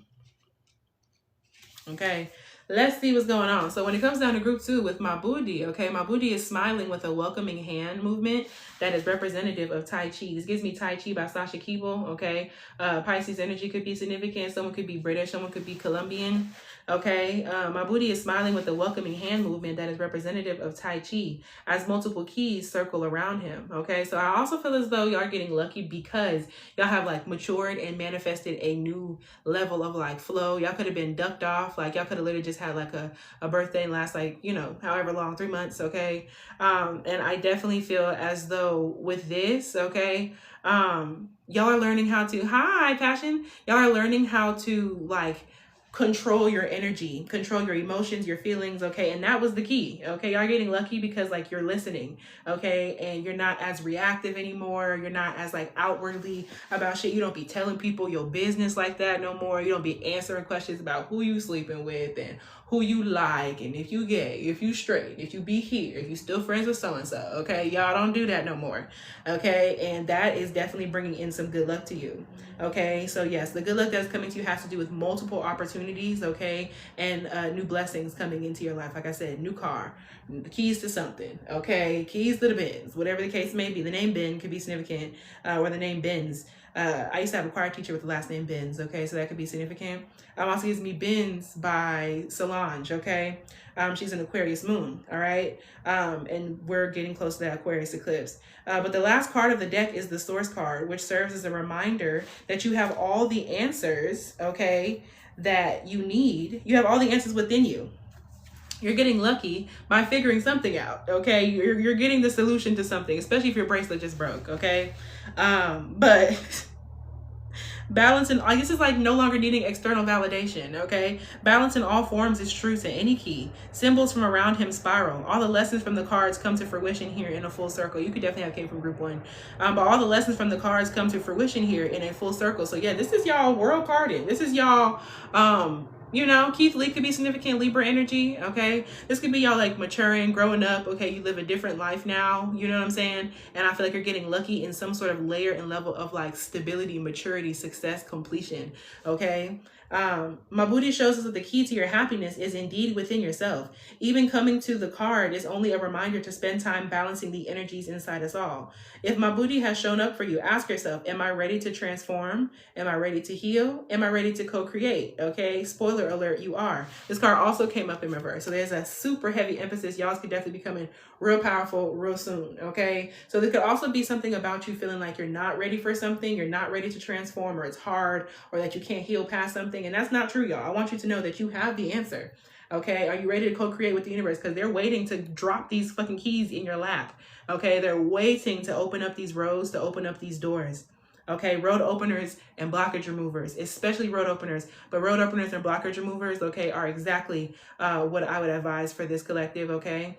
Okay. Let's see what's going on. So when it comes down to group 2 with my booty, okay, my booty is smiling with a welcoming hand movement that is representative of Tai Chi. This gives me Tai Chi by Sasha Keeble, okay? Pisces energy could be significant. Someone could be British. Someone could be Colombian, okay? My booty is smiling with a welcoming hand movement that is representative of Tai Chi as multiple keys circle around him, okay? So I also feel as though y'all are getting lucky because y'all have like matured and manifested a new level of like flow. Y'all could have been ducked off. Like y'all could have literally just had like a birthday and last like, you know, however long, 3 months, okay? And I definitely feel as though with this, okay, y'all are learning how to, hi, passion. Y'all are learning how to like control your energy, control your emotions, your feelings, okay? And that was the key, okay? Y'all getting lucky because like you're listening, okay? And you're not as reactive anymore. You're not as like outwardly about shit. You don't be telling people your business like that no more. You don't be answering questions about who you sleeping with and who you like, and if you gay, if you straight, if you be here, if you still friends with so-and-so, okay? Y'all don't do that no more, okay? And that is definitely bringing in some good luck to you, okay? So yes, the good luck that's coming to you has to do with multiple opportunities, okay? And new blessings coming into your life. Like I said, new car, keys to something, okay? Keys to the Benz, whatever the case may be. The name Ben could be significant, or the name Benz. I used to have a choir teacher with the last name Benz, okay? So that could be significant. Also gives me Benz by Solange, okay? She's an Aquarius moon, all right? And we're getting close to that Aquarius eclipse. But the last card of the deck is the Source card, which serves as a reminder that you have all the answers, okay, that you need. You have all the answers within you. You're getting lucky by figuring something out, okay? You're getting the solution to something, especially if your bracelet just broke, okay? But balance in, this is like no longer needing external validation, okay? Balance in all forms is true to any key. Symbols from around him spiral. All the lessons from the cards come to fruition here in a full circle. You could definitely have came from group 1. But all the lessons from the cards come to fruition here in a full circle. So yeah, this is y'all world carded. This is y'all, you know, Keith Lee could be significant Libra energy, okay? This could be y'all like maturing, growing up, okay? You live a different life now, you know what I'm saying? And I feel like you're getting lucky in some sort of layer and level of like stability, maturity, success, completion, okay? My booty shows us that the key to your happiness is indeed within yourself. Even coming to the card is only a reminder to spend time balancing the energies inside us all. If my booty has shown up for you, ask yourself, am I ready to transform? Am I ready to heal? Am I ready to co-create? Okay, spoiler alert, you are. This card also came up in reverse. So there's a super heavy emphasis. Y'all could definitely be coming real powerful real soon, okay? So there could also be something about you feeling like you're not ready for something, you're not ready to transform, or it's hard, or that you can't heal past something. And that's not true, y'all. I want you to know that you have the answer, okay? Are you ready to co-create with the universe? Because they're waiting to drop these fucking keys in your lap, okay? They're waiting to open up these roads, to open up these doors. Okay, road openers and blockage removers, especially road openers. But road openers and blockage removers, okay, are exactly what I would advise for this collective, okay?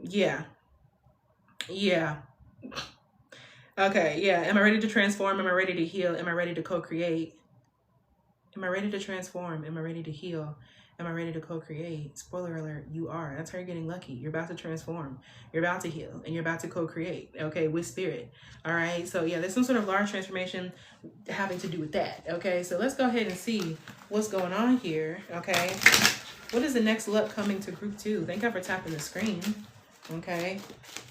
Yeah. Okay, yeah. Am I ready to transform? Am I ready to heal? Am I ready to co-create? Am I ready to transform? Am I ready to heal? Am I ready to co-create? Spoiler alert, you are. That's how you're getting lucky. You're about to transform. You're about to heal. And you're about to co-create, okay, with spirit. All right? So, yeah, there's some sort of large transformation having to do with that, okay? So let's go ahead and see what's going on here, okay? What is the next luck coming to group 2? Thank God for tapping the screen, okay?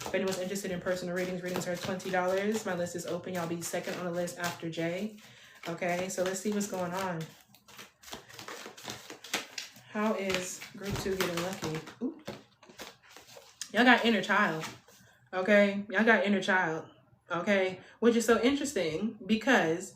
If anyone's interested in personal readings, readings are $20. My list is open. Y'all be second on the list after Jay, okay? So let's see what's going on. How is group 2 getting lucky? Y'all got inner child, okay? Y'all got inner child, okay? Which is so interesting because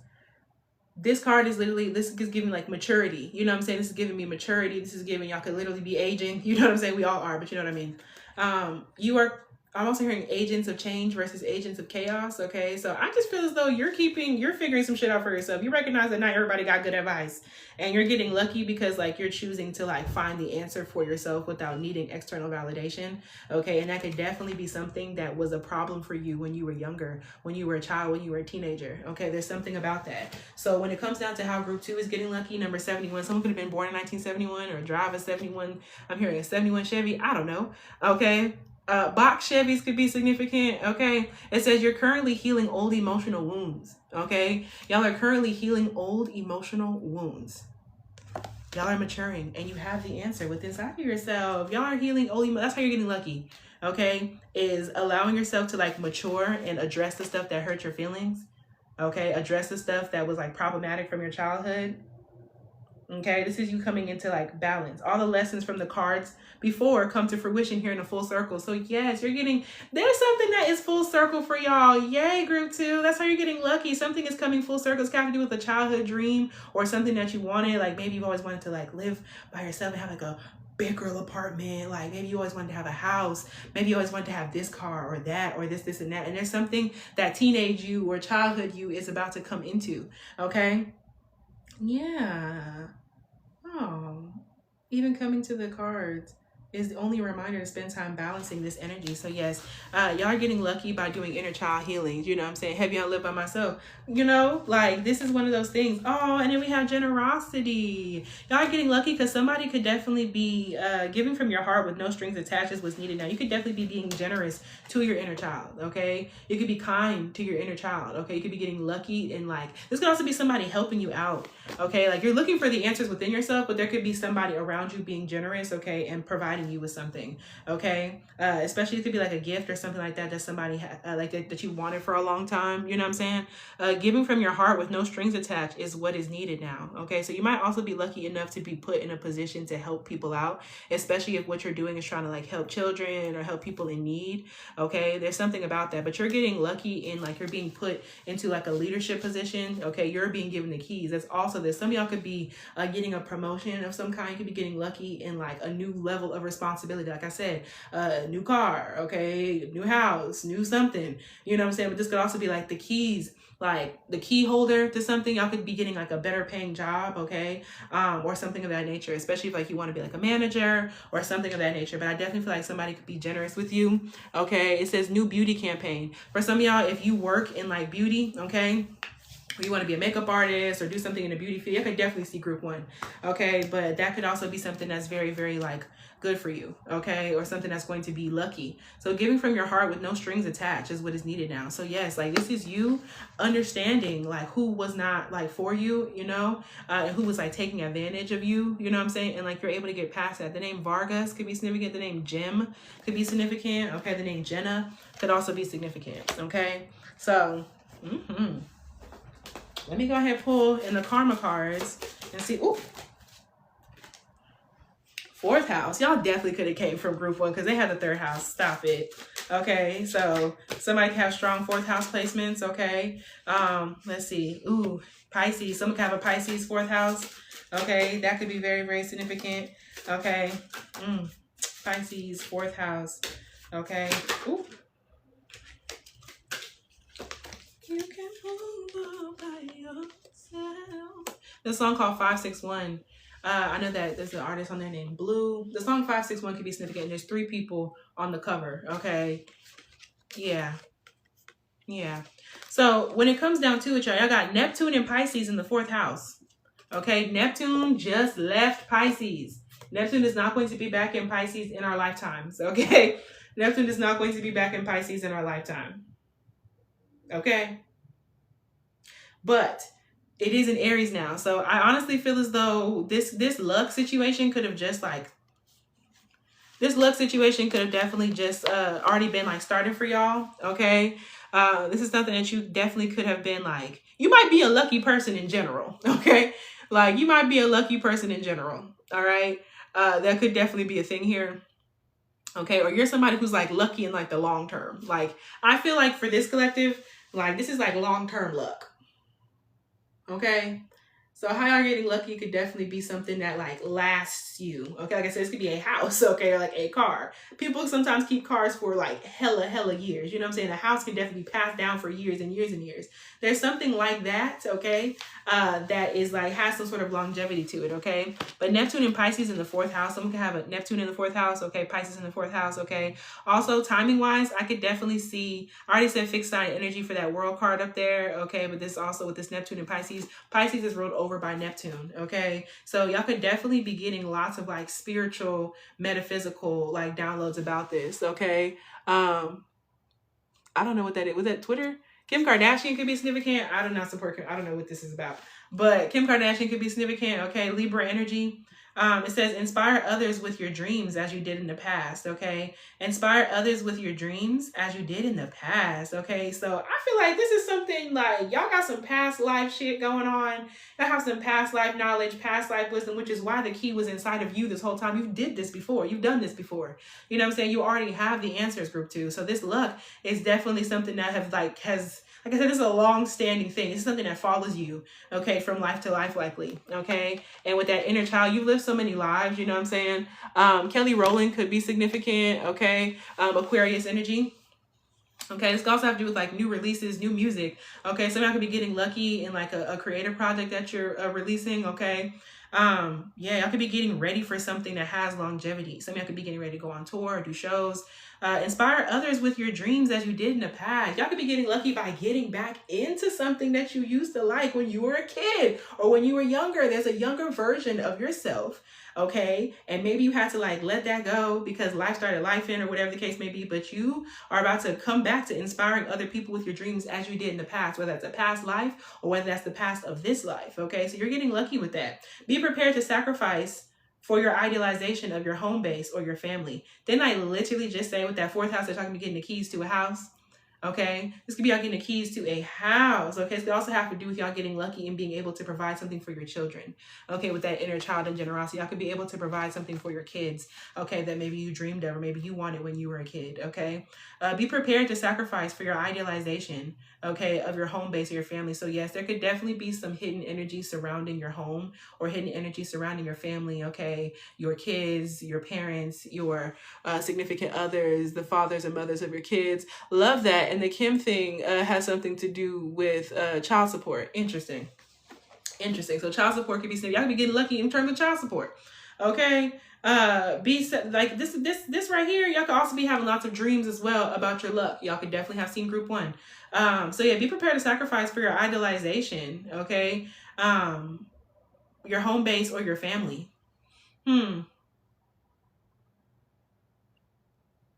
this card is literally, this is giving like maturity. You know what I'm saying? This is giving me maturity. This is giving y'all could literally be aging. You know what I'm saying? We all are, but you know what I mean? You are, I'm also hearing agents of change versus agents of chaos, okay? So I just feel as though you're figuring some shit out for yourself. You recognize that not everybody got good advice. And you're getting lucky because like you're choosing to like find the answer for yourself without needing external validation, okay? And that could definitely be something that was a problem for you when you were younger, when you were a child, when you were a teenager, okay? There's something about that. So when it comes down to how group 2 is getting lucky, number 71, someone could have been born in 1971 or drive a 71, I'm hearing a 71 Chevy, I don't know, okay? Box Chevys could be significant, okay? It says you're currently healing old emotional wounds, okay? Y'all are currently healing old emotional wounds. Y'all are maturing and you have the answer within inside of yourself. Y'all are healing old emotions. That's how you're getting lucky. Okay, is allowing yourself to like mature and address the stuff that hurt your feelings. Okay, address the stuff that was like problematic from your childhood. Okay, this is you coming into like balance. All the lessons from the cards before come to fruition here in a full circle. So yes, you're getting, there's something that is full circle for y'all. Yay, group 2. That's how you're getting lucky. Something is coming full circle. It's got to do with a childhood dream or something that you wanted. Like maybe you've always wanted to like live by yourself and have like a big girl apartment. Like maybe you always wanted to have a house. Maybe you always wanted to have this car or that or this and that. And there's something that teenage you or childhood you is about to come into. Okay. Yeah. Oh, even coming to the cards is the only reminder to spend time balancing this energy. So yes, y'all are getting lucky by doing inner child healings. You know what I'm saying? Heavy on live by myself. You know, like this is one of those things. Oh, and then we have generosity. Y'all are getting lucky because somebody could definitely be giving from your heart with no strings attached is what's needed now. You could definitely be being generous to your inner child. Okay, you could be kind to your inner child. Okay, you could be getting lucky and like this could also be somebody helping you out. Okay, like you're looking for the answers within yourself, but there could be somebody around you being generous. Okay, and providing you with something. Okay, especially it could be like a gift or something like that that somebody like that you wanted for a long time. You know what I'm saying? Giving from your heart with no strings attached is what is needed now. Okay, so you might also be lucky enough to be put in a position to help people out, especially if what you're doing is trying to like help children or help people in need. Okay, there's something about that, but you're getting lucky in like you're being put into like a leadership position. Okay, you're being given the keys. That's also this. Some of y'all could be getting a promotion of some kind. You could be getting lucky in like a new level of responsibility. Like I said, new car, okay, new house, new something. You know what I'm saying? But this could also be like the keys, like the key holder to something. Y'all could be getting like a better paying job, okay, or something of that nature, especially if like you want to be like a manager or something of that nature. But I definitely feel like somebody could be generous with you. Okay, it says new beauty campaign for some of y'all. If you work in like beauty, okay, or you want to be a makeup artist or do something in the beauty field, I could definitely see group 1. Okay, but that could also be something that's very, very like good for you. Okay, or something that's going to be lucky. So giving from your heart with no strings attached is what is needed now. So yes, like this is you understanding like who was not like for you, you know, and who was like taking advantage of you. You know what I'm saying? And like you're able to get past that. The name Vargas could be significant. The name Jim could be significant. Okay, the name Jenna could also be significant. Okay, so let me go ahead and pull in the karma cards and see. Ooh, 4th house. Y'all definitely could have came from group 1 because they had the 3rd house. Stop it. Okay, so somebody can have strong 4th house placements. Okay, let's see. Ooh, Pisces. Someone can have a Pisces 4th house. Okay, that could be very, very significant. Okay, Pisces 4th house. Okay. Ooh. You can move by yourself. The song called 561. I know that there's an artist on there named Blue. The song 561 could be significant. There's 3 people on the cover. Okay. Yeah. Yeah. So when it comes down to it, y'all got Neptune and Pisces in the 4th house. Okay. Neptune just left Pisces. Neptune is not going to be back in Pisces in our lifetimes. Okay. Neptune is not going to be back in Pisces in our lifetime. Okay. But it is in Aries now. So I honestly feel as though this luck situation could have just like, this luck situation could have definitely just already been like started for y'all. Okay. This is something that you definitely could have been like, you might be a lucky person in general. Okay. Like you might be a lucky person in general. All right. That could definitely be a thing here. Okay. Or you're somebody who's like lucky in like the long term. Like I feel like for this collective, like this is like long-term luck. Okay, so how y'all getting lucky could definitely be something that like lasts you. Okay, like I said, this could be a house, okay, or like a car. People sometimes keep cars for like hella years. You know what I'm saying? A house can definitely be passed down for years and years and years. There's something like that, okay, that is like has some sort of longevity to it, okay? But Neptune and Pisces in the 4th house. Someone can have a Neptune in the 4th house, okay, Pisces in the 4th house, okay? Also, timing-wise, I could definitely see, I already said fixed sign energy for that world card up there, okay? But this also with this Neptune and Pisces, Pisces is ruled over by Neptune, okay? So y'all could definitely be getting lots of like spiritual, metaphysical like downloads about this, okay? I don't know what that is. Was that Twitter? Kim Kardashian could be significant. I do not support Kim. I don't know what this is about. But Kim Kardashian could be significant. Okay. Libra energy. It says inspire others with your dreams as you did in the past. Okay. Inspire others with your dreams as you did in the past. Okay. So I feel like this is something like y'all got some past life shit going on. Y'all have some past life knowledge, past life wisdom, which is why the key was inside of you this whole time. You did this before. You've done this before. You know what I'm saying? You already have the answers, group 2. So this luck is definitely something that has like I said, this is a long-standing thing. It's something that follows you, okay, from life to life, likely, okay? And with that inner child, you've lived so many lives, you know what I'm saying? Kelly Rowland could be significant, okay? Aquarius energy. Okay, this could also have to do with like new releases, new music. Okay, so y'all could be getting lucky in like a creative project that you're releasing. Okay, yeah, y'all could be getting ready for something that has longevity. Some of y'all could be getting ready to go on tour or do shows. Inspire others with your dreams as you did in the past. Y'all could be getting lucky by getting back into something that you used to like when you were a kid or when you were younger. There's a younger version of yourself. Okay, and maybe you had to like let that go because life started life in or whatever the case may be, but you are about to come back to inspiring other people with your dreams as you did in the past, whether that's a past life or whether that's the past of this life. Okay, so you're getting lucky with that. Be prepared to sacrifice for your idealization of your home base or your family. Didn't I literally just say with that 4th house that y'all gonna be getting the keys to a house? Okay, this could be y'all getting the keys to a house. Okay, so it could also have to do with y'all getting lucky and being able to provide something for your children. Okay, with that inner child and generosity, y'all could be able to provide something for your kids. Okay, that maybe you dreamed of or maybe you wanted when you were a kid. Okay, be prepared to sacrifice for your idealization. Okay, of your home base or your family. So yes, there could definitely be some hidden energy surrounding your home or hidden energy surrounding your family. Okay, your kids, your parents, your significant others, the fathers and mothers of your kids. Love that. And the Kim thing has something to do with child support. Interesting. So child support could be y'all could be getting lucky in terms of child support. Okay. Be like this right here. Y'all could also be having lots of dreams as well about your luck. Y'all could definitely have seen group 1. So yeah, be prepared to sacrifice for your idealization. Okay. Your home base or your family. Yeah,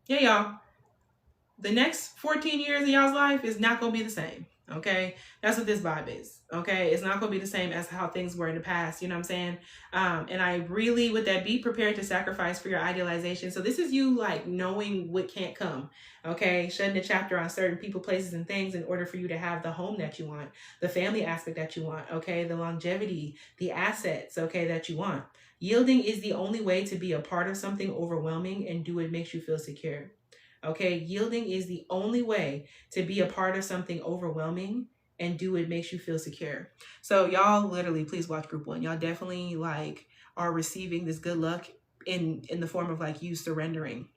y'all. The next 14 years of y'all's life is not going to be the same. Okay. That's what this vibe is. Okay. It's not going to be the same as how things were in the past. You know what I'm saying? And I really, with that, be prepared to sacrifice for your idealization. So this is you like knowing what can't come. Okay. Shutting the chapter on certain people, places, and things in order for you to have the home that you want, the family aspect that you want. Okay. The longevity, the assets. Okay. That you want. Yielding is the only way to be a part of something overwhelming and do what makes you feel secure. Okay, yielding is the only way to be a part of something overwhelming and do what makes you feel secure. So y'all literally please watch group 1. Y'all definitely like are receiving this good luck in the form of like you surrendering.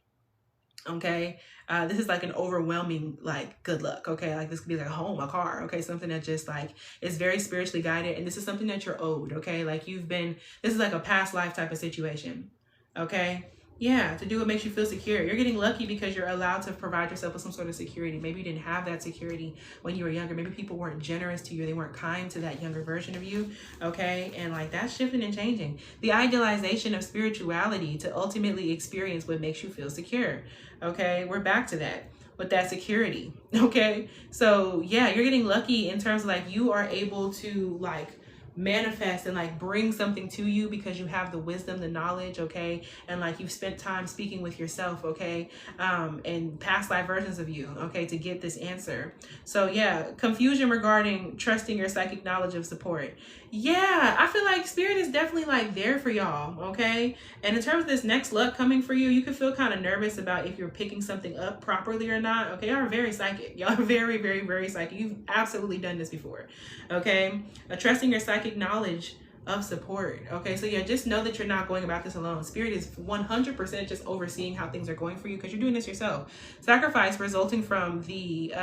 Okay, this is like an overwhelming like good luck. Okay, like this could be like a home, a car. Okay, something that just like is very spiritually guided, and this is something that you're owed. Okay, like this is like a past life type of situation. Okay. Yeah, to do what makes you feel secure. You're getting lucky because you're allowed to provide yourself with some sort of security. Maybe you didn't have that security when you were younger. Maybe people weren't generous to you. They weren't kind to that younger version of you. Okay, and like that's shifting and changing. The idealization of spirituality to ultimately experience what makes you feel secure. Okay, we're back to that with that security. Okay, so yeah, you're getting lucky in terms of like you are able to like manifest and like bring something to you because you have the wisdom, the knowledge, okay, and like you've spent time speaking with yourself, okay, and past life versions of you, okay, to get this answer. So yeah, confusion regarding trusting your psychic knowledge of support. Yeah, I feel like spirit is definitely like there for y'all, okay? And in terms of this next luck coming for you, you could feel kind of nervous about if you're picking something up properly or not, okay? Y'all are very psychic. Y'all are very, very, very psychic. You've absolutely done this before, okay? Trusting your psychic knowledge of support, okay? So yeah, just know that you're not going about this alone. Spirit is 100% just overseeing how things are going for you because you're doing this yourself. Sacrifice resulting from the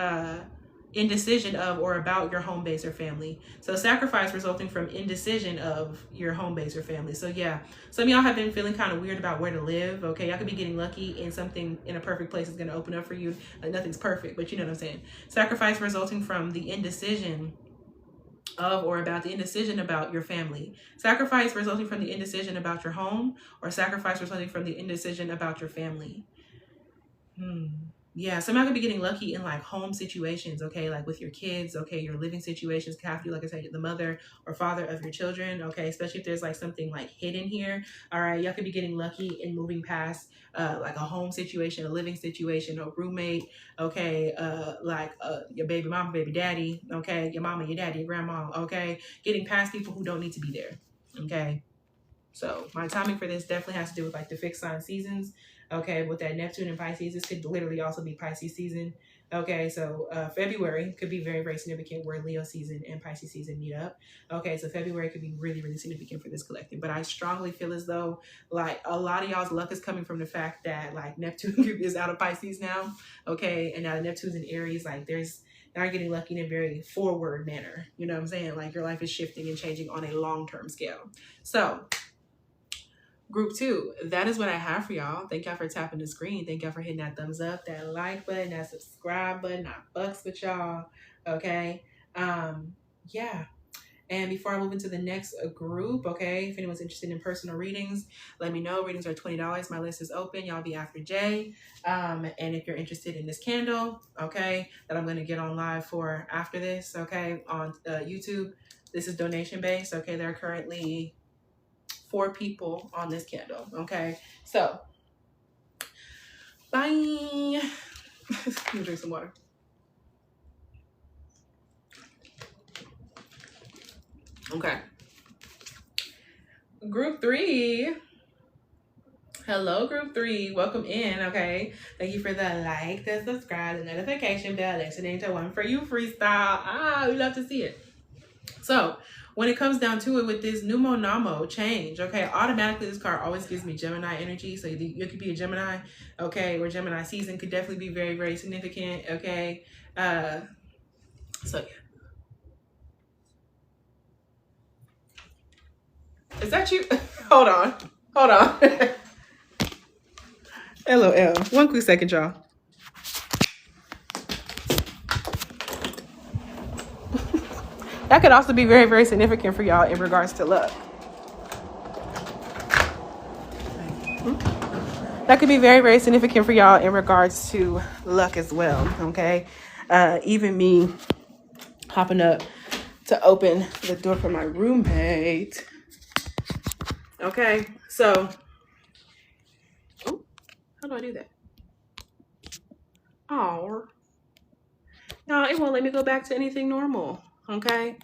indecision of or about your home base or family. So sacrifice resulting from indecision of your home base or family. So yeah, some of y'all have been feeling kind of weird about where to live. Okay, y'all could be getting lucky and something in a perfect place is going to open up for you. Nothing's perfect, but you know what I'm saying. Sacrifice resulting from the indecision of or about the indecision about your family. Sacrifice resulting from the indecision about your home, or sacrifice resulting from the indecision about your family. Yeah, some of y'all could be getting lucky in like home situations, okay, like with your kids, okay, your living situations could have to be, like I said, the mother or father of your children, okay, especially if there's like something like hidden here. All right, y'all could be getting lucky in moving past like a home situation, a living situation, a roommate, okay, your baby mama, baby daddy, okay, your mama, your daddy, your grandma, okay, getting past people who don't need to be there, okay. So my timing for this definitely has to do with like the fixed sign seasons. Okay, with that Neptune and Pisces, this could literally also be Pisces season. Okay, so February could be very, very significant where Leo season and Pisces season meet up. Okay, so February could be really, really significant for this collective. But I strongly feel as though like a lot of y'all's luck is coming from the fact that like Neptune is out of Pisces now. Okay, and now the Neptune's in Aries, like there's not getting lucky in a very forward manner. You know what I'm saying? Like your life is shifting and changing on a long-term scale. So Group 2, that is what I have for y'all. Thank y'all for tapping the screen. Thank y'all for hitting that thumbs up, that like button, that subscribe button. I fucks with y'all. Okay. Yeah. And before I move into the next group, okay, if anyone's interested in personal readings, let me know. Readings are $20. My list is open. Y'all be after Jay. And if you're interested in this candle, okay, that I'm going to get on live for after this, okay, on YouTube, this is donation based. Okay, there are currently 4 people on this candle. Okay, so bye. Let me drink some water. Okay, Group 3. Hello, Group 3. Welcome in. Okay, thank you for the like, the subscribe, the notification bell, listening to One For You freestyle. We love to see it. So when it comes down to it with this Numo Namo change, okay, automatically this card always gives me Gemini energy. So you could be a Gemini, okay, or Gemini season could definitely be very, very significant, okay. So yeah. Is that you? Hold on. LOL. One quick second, y'all. That could also be very, very significant for y'all in regards to luck. That could be very, very significant for y'all in regards to luck as well, okay? Even me hopping up to open the door for my roommate. Okay, so, oh, how do I do that? Oh, no, it won't let me go back to anything normal, okay?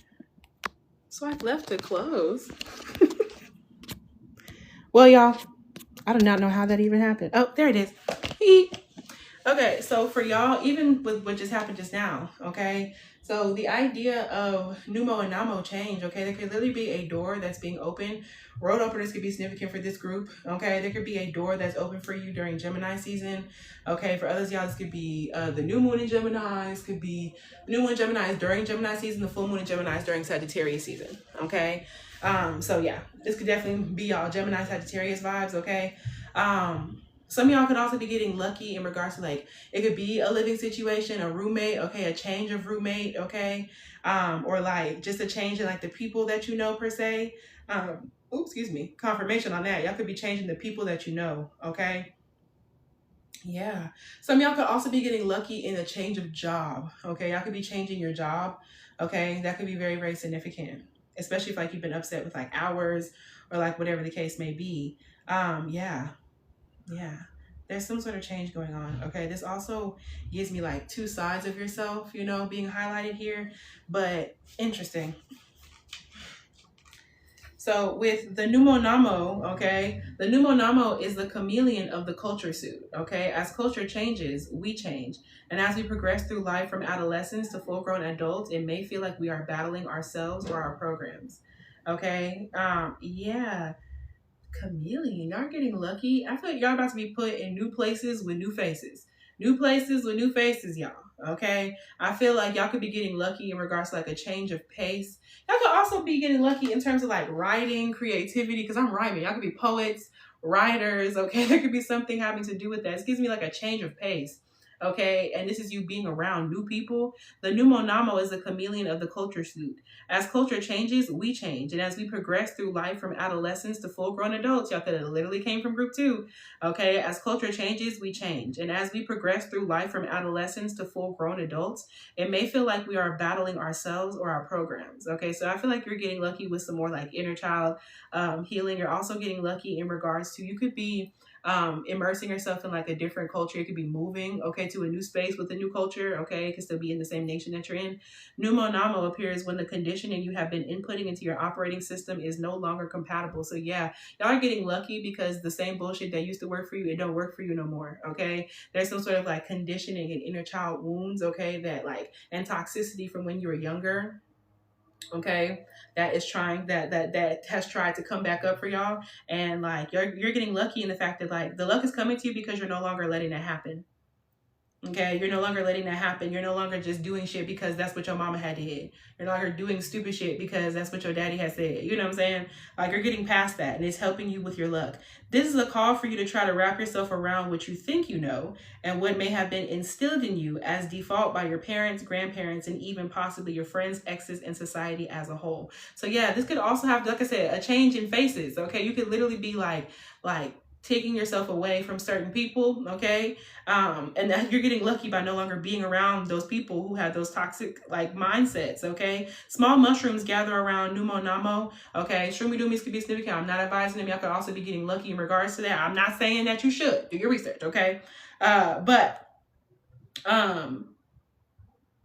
So I've left it closed. Well, y'all, I do not know how that even happened. Oh, there it is. Okay, so for y'all, even with what just happened just now, okay? So the idea of Numo and Namo change, okay? There could literally be a door that's being opened. Road openers could be significant for this group, okay? There could be a door that's open for you during Gemini season, okay? For others, y'all, this could be the new moon in Geminis, could be new moon in Geminis during Gemini season, the full moon in Geminis during Sagittarius season, okay? So yeah, this could definitely be y'all Gemini Sagittarius vibes, okay? Some of y'all could also be getting lucky in regards to like, it could be a living situation, a roommate, okay, a change of roommate, okay, or like just a change in like the people that you know per se. Excuse me, confirmation on that. Y'all could be changing the people that you know, okay? Yeah. Some of y'all could also be getting lucky in a change of job, okay? Y'all could be changing your job, okay? That could be very, very significant, especially if like you've been upset with like hours or like whatever the case may be. Yeah, there's some sort of change going on, okay? This also gives me like 2 sides of yourself, you know, being highlighted here, but interesting. So with the Numo Namo, okay, the Numo Namo is the chameleon of the culture suit, okay? As culture changes, we change. And as we progress through life from adolescence to full-grown adults, it may feel like we are battling ourselves or our programs, okay? Yeah. Chameleon, y'all getting lucky. I feel like y'all about to be put in new places with new faces. New places with new faces, y'all. Okay? I feel like y'all could be getting lucky in regards to like a change of pace. Y'all could also be getting lucky in terms of like writing, creativity, because I'm rhyming. Y'all could be poets, writers, okay? There could be something having to do with that. It gives me like a change of pace. okay? And this is you being around new people. The Numonamo is a chameleon of the culture suit. As culture changes, we change. And as we progress through life from adolescents to full-grown adults, y'all could have literally came from group 2, okay? As culture changes, we change. And as we progress through life from adolescents to full-grown adults, it may feel like we are battling ourselves or our programs, okay? So I feel like you're getting lucky with some more like inner child healing. You're also getting lucky in regards to, you could be immersing yourself in like a different culture. It could be moving, okay, to a new space with a new culture, okay? It could still be in the same nation that you're in. Numonamo appears when the conditioning you have been inputting into your operating system is no longer compatible. So yeah, y'all are getting lucky because the same bullshit that used to work for you, it don't work for you no more, okay? There's some sort of like conditioning and inner child wounds, okay, that like, and toxicity from when you were younger, okay, that is trying that has tried to come back up for y'all. And like you're getting lucky in the fact that like the luck is coming to you because you're no longer letting that happen. Okay, you're no longer letting that happen. You're no longer just doing shit because that's what your mama had did. You're no longer doing stupid shit because that's what your daddy has said. You know what I'm saying? Like you're getting past that and it's helping you with your luck. This is a call for you to try to wrap yourself around what you think you know and what may have been instilled in you as default by your parents, grandparents, and even possibly your friends, exes, and society as a whole. So yeah, this could also have, like I said, a change in faces. Okay, you could literally be like taking yourself away from certain people, okay? And that you're getting lucky by no longer being around those people who have those toxic like mindsets, okay? Small mushrooms gather around Numonamo, okay? Shroomy doomies could be significant. I'm not advising them. Y'all could also be getting lucky in regards to that. I'm not saying that you should. Do your research, okay?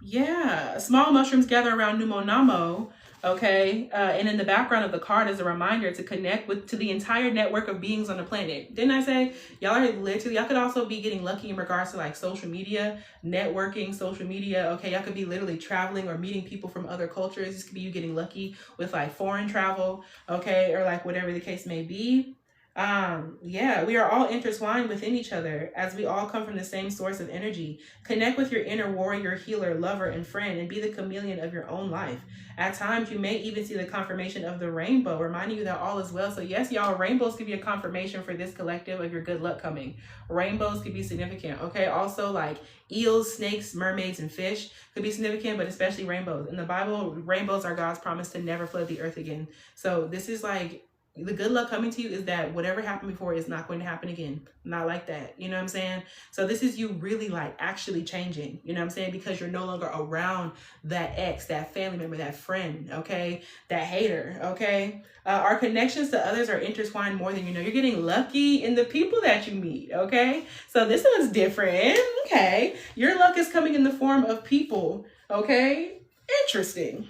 Yeah, small mushrooms gather around Numonamo, okay? And in the background of the card is a reminder to connect to the entire network of beings on the planet. Didn't I say y'all are literally, y'all could also be getting lucky in regards to like social media, networking, social media, okay? Y'all could be literally traveling or meeting people from other cultures. This could be you getting lucky with like foreign travel, okay? Or like whatever the case may be. Yeah, we are all intertwined within each other as we all come from the same source of energy. Connect with your inner warrior, healer, lover, and friend, and be the chameleon of your own life. At times, you may even see the confirmation of the rainbow, reminding you that all is well. So yes, y'all, rainbows could be a confirmation for this collective of your good luck coming. Rainbows could be significant, okay? Also, like eels, snakes, mermaids, and fish could be significant, but especially rainbows. In the Bible, rainbows are God's promise to never flood the earth again. So this is like, the good luck coming to you is that whatever happened before is not going to happen again. Not like that. You know what I'm saying? So this is you really like actually changing, you know what I'm saying? Because you're no longer around that ex, that family member, that friend, okay? That hater, okay? Our connections to others are intertwined more than you know. You're getting lucky in the people that you meet, okay? So this one's different, okay? Your luck is coming in the form of people, okay? Interesting.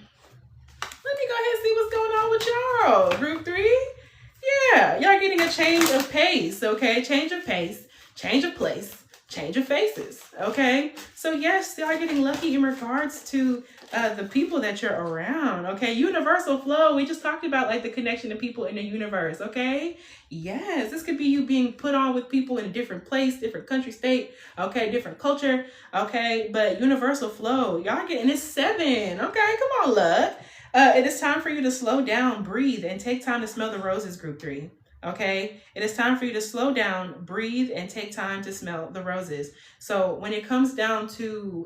Let me go ahead and see what's going on with y'all. Group 3. Yeah, y'all getting a change of pace, okay? Change of pace, change of place, change of faces, okay? So yes, y'all are getting lucky in regards to the people that you're around, okay? Universal flow, we just talked about like the connection to people in the universe, okay? Yes, this could be you being put on with people in a different place, different country, state, okay? Different culture, okay? But universal flow, y'all getting, it's 7, okay? Come on, luck. It is time for you to slow down, breathe, and take time to smell the roses, group 3. Okay? It is time for you to slow down, breathe, and take time to smell the roses. So when it comes down to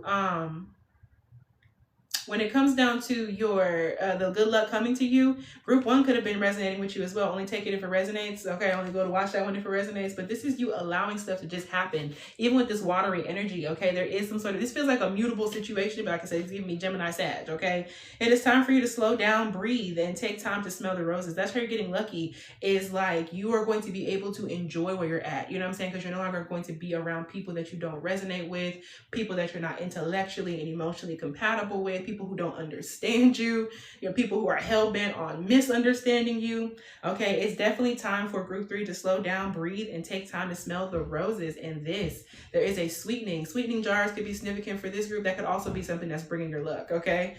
your the good luck coming to you, group 1 could have been resonating with you as well. Only take it if it resonates. Okay, only go to watch that one if it resonates. But this is you allowing stuff to just happen, even with this watery energy. Okay, there is some sort of, this feels like a mutable situation, but like I said, it's giving me Gemini Sag. Okay, it is time for you to slow down, breathe, and take time to smell the roses. That's how you're getting lucky, is like you are going to be able to enjoy where you're at. You know what I'm saying? Because you're no longer going to be around people that you don't resonate with, people that you're not intellectually and emotionally compatible with, people who don't understand you, people who are hell-bent on misunderstanding you. Okay, it's definitely time for group 3 to slow down, breathe, and take time to smell the roses. And there is a sweetening jars could be significant for this group. That could also be something that's bringing your luck, okay?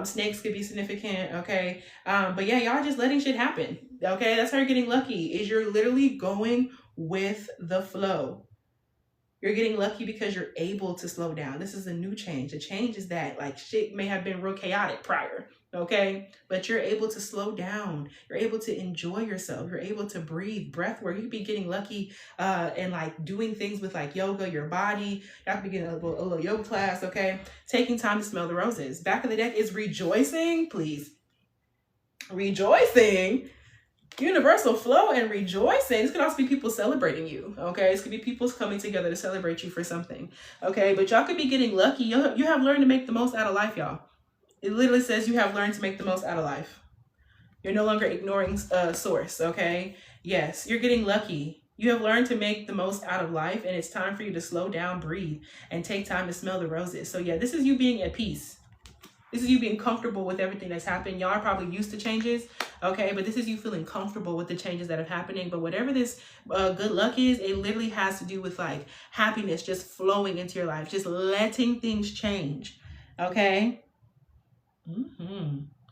Snakes could be significant, okay? But yeah, y'all just letting shit happen, okay? That's how you're getting lucky, is you're literally going with the flow. You're getting lucky because you're able to slow down. This is a new change. The change is that like shit may have been real chaotic prior. okay? But you're able to slow down. You're able to enjoy yourself. You're able to breathe, breath work. You could be getting lucky and like doing things with like yoga, your body. Y'all could be getting a little yoga class, okay? Taking time to smell the roses. Back of the deck is rejoicing, please. Rejoicing. Universal flow and rejoicing. This could also be people celebrating you, okay? This could be people coming together to celebrate you for something, okay? But y'all could be getting lucky. You have learned to make the most out of life, y'all. It literally says you have learned to make the most out of life. You're no longer ignoring source, okay? Yes, you're getting lucky. You have learned to make the most out of life, and it's time for you to slow down, breathe, and take time to smell the roses. So yeah, this is you being at peace. This is you being comfortable with everything that's happened. Y'all are probably used to changes, okay? But this is you feeling comfortable with the changes that are happening. But whatever this good luck is, it literally has to do with like happiness just flowing into your life, just letting things change, okay?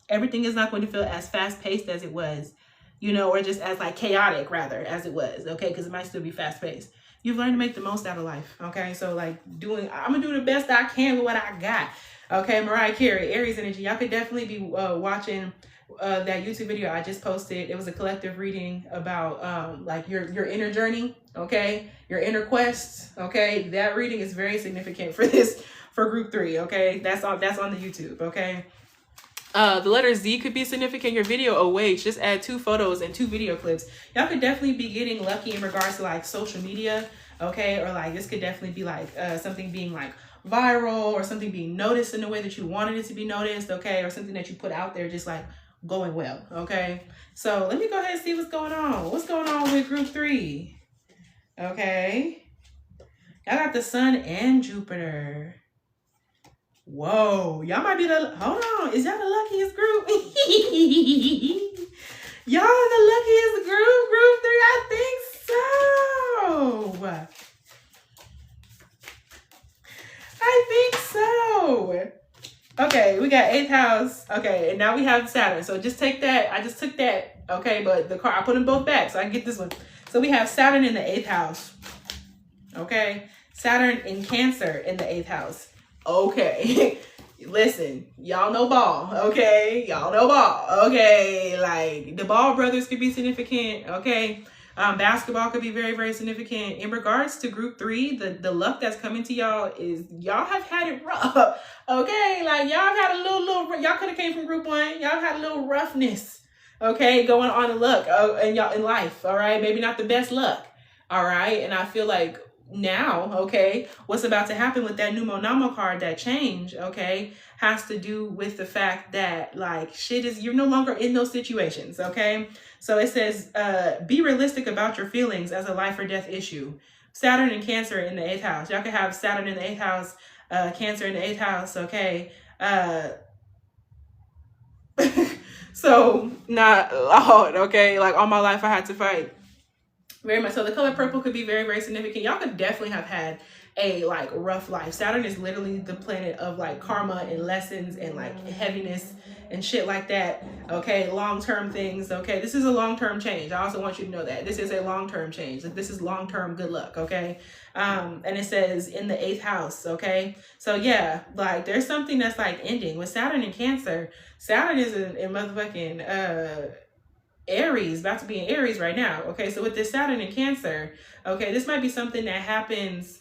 Everything is not going to feel as fast-paced as it was, you know, or just as like chaotic rather as it was, okay? Because it might still be fast-paced. You've learned to make the most out of life, okay? So like I'm gonna do the best I can with what I got. Okay, Mariah Carey, Aries energy. Y'all could definitely be watching that YouTube video I just posted. It was a collective reading about like your inner journey, okay? Your inner quest, okay? That reading is very significant for group 3, okay? That's on the YouTube, okay? The letter Z could be significant. Your video awaits. Just add 2 photos and 2 video clips. Y'all could definitely be getting lucky in regards to like social media, okay? Or like this could definitely be like something being like viral or something being noticed in the way that you wanted it to be noticed, okay? Or something that you put out there just like going well, okay? So let me go ahead and see what's going on. What's going on with group 3? Okay. Y'all got the Sun and Jupiter. Whoa, y'all might be hold on, is y'all the luckiest group? Y'all the luckiest group 3? I think so. I think so. Okay, we got 8th house. Okay, and now we have Saturn. So just take that. I just took that. Okay, but the card, I put them both back so I can get this one. So we have Saturn in the 8th house. Okay, Saturn in Cancer in the 8th house. Okay, listen, y'all know ball. Okay, y'all know ball. Okay, like the Ball brothers could be significant. Okay. Basketball could be very, very significant. In regards to group 3, the luck that's coming to y'all is y'all have had it rough. Okay, like y'all have had a little y'all could have came from group 1. Y'all had a little roughness, okay, going on in luck and y'all in life. All right, maybe not the best luck. All right, and I feel like now, okay, what's about to happen with that Numonamo card, that change, okay, has to do with the fact that like you're no longer in those situations, okay? So it says, be realistic about your feelings as a life or death issue. Saturn and Cancer in the 8th house. Y'all could have Saturn in the 8th house, Cancer in the 8th house, okay? So not hard, okay? Like all my life I had to fight. Very much so. The color purple could be very, very significant. Y'all could definitely have had a like rough life. Saturn is literally the planet of like karma and lessons and like heaviness and shit like that. Okay, long-term things. Okay, this is a long-term change. I also want you to know that this is a long-term change. This is long-term good luck. Okay, and it says in the 8th house. Okay, so yeah, like there's something that's like ending with Saturn and Cancer. Saturn is in motherfucking Aries, about to be in Aries right now. Okay, so with this Saturn and Cancer, okay, this might be something that happens.